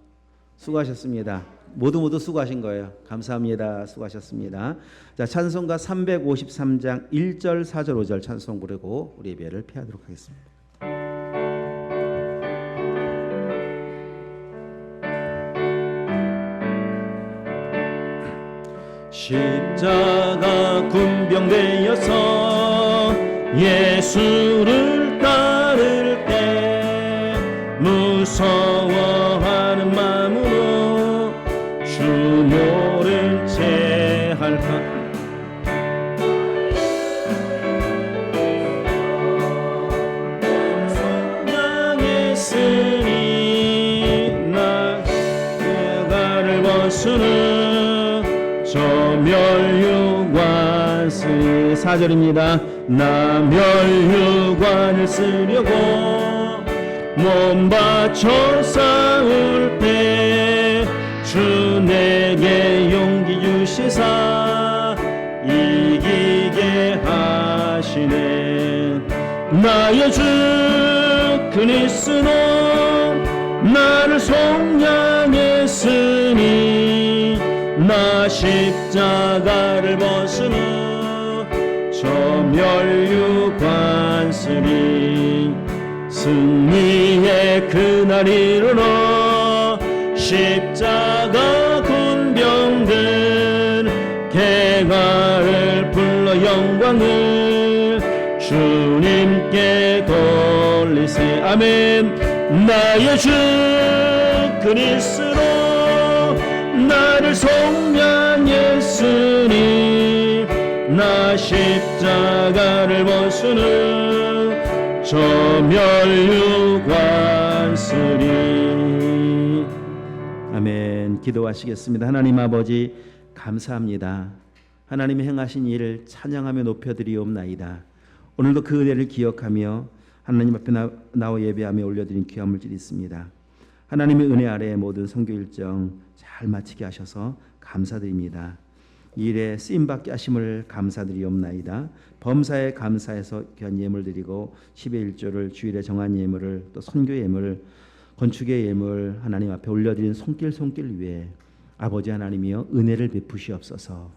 수고하셨습니다. 모두 수고하신 거예요. 감사합니다. 수고하셨습니다. 자, 찬송가 353장 1절 4절 5절 찬송 부르고 우리 예배를 폐하도록 하겠습니다. 십자가 군병되어서 예수를 따를 때 무서워하는 마음으로 주 모른 채 할까 당했으니 나 내가를 벗으는 저 멸류관 쓰 4절입니다. 나 멸류관을 쓰려고 몸 바쳐 싸울 때 주 내게 용기 주시 이기시사 이기게 하시네. 나의 주 그리스도 나를 속량했으니 나 십자가를 벗으며 저 멸류관 쓰리. 승리의 그날 이르러 십자가 군병들 개가를 불러 영광을 주님께 돌리세. 아멘. 나의 주 그리스도 나를 속량했으니 나 십자가를 벗으는 저 멸류관 쓰리. 아멘. 기도하시겠습니다. 하나님 아버지 감사합니다. 하나님이 행하신 일을 찬양하며 높여드리옵나이다. 오늘도 그 은혜를 기억하며 하나님 앞에 나와 예배하며 올려드린 귀한 물질이 있습니다. 하나님의 은혜 아래에 모든 선교 일정 잘 마치게 하셔서 감사드립니다. 이 일에 쓰임받게 하심을 감사드리옵나이다. 범사에 감사해서 귀한 예물 드리고 10의 1조를 주일에 정한 예물을 또 선교 예물 건축의 예물 하나님 앞에 올려드린 손길 위에 아버지 하나님이여 은혜를 베푸시옵소서.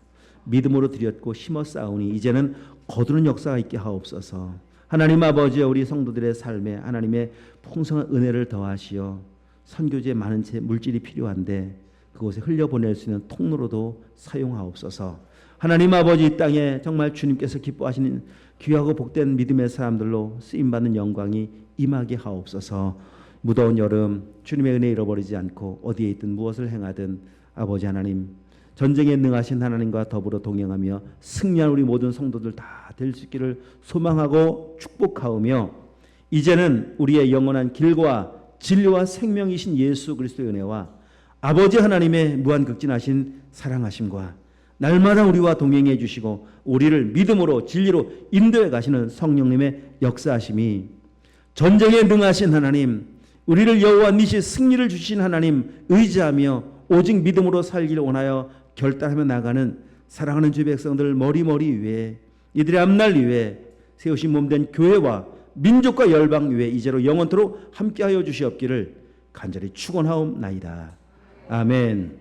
믿음으로 드렸고 심어 쌓으니 이제는 거두는 역사가 있게 하옵소서. 하나님 아버지 우리 성도들의 삶에 하나님의 풍성한 은혜를 더하시어 선교지에 많은 물질이 필요한데 그곳에 흘려보낼 수 있는 통로로도 사용하옵소서. 하나님 아버지 이 땅에 정말 주님께서 기뻐하시는 귀하고 복된 믿음의 사람들로 쓰임받는 영광이 임하게 하옵소서. 무더운 여름 주님의 은혜 잃어버리지 않고 어디에 있든 무엇을 행하든 아버지 하나님 전쟁에 능하신 하나님과 더불어 동행하며 승리한 우리 모든 성도들 다 될 수 있기를 소망하고 축복하오며 이제는 우리의 영원한 길과 진리와 생명이신 예수 그리스도의 은혜와 아버지 하나님의 무한극진하신 사랑하심과 날마다 우리와 동행해 주시고 우리를 믿음으로 진리로 인도해 가시는 성령님의 역사하심이 전쟁에 능하신 하나님 우리를 여호와 니시 승리를 주신 하나님 의지하며 오직 믿음으로 살기를 원하여 결단하며 나가는 사랑하는 주 백성들 머리머리 위에 이들의 앞날 위에 세우신 몸된 교회와 민족과 열방 위에 이제로 영원토록 함께하여 주시옵기를 간절히 축원하옵나이다. 아멘.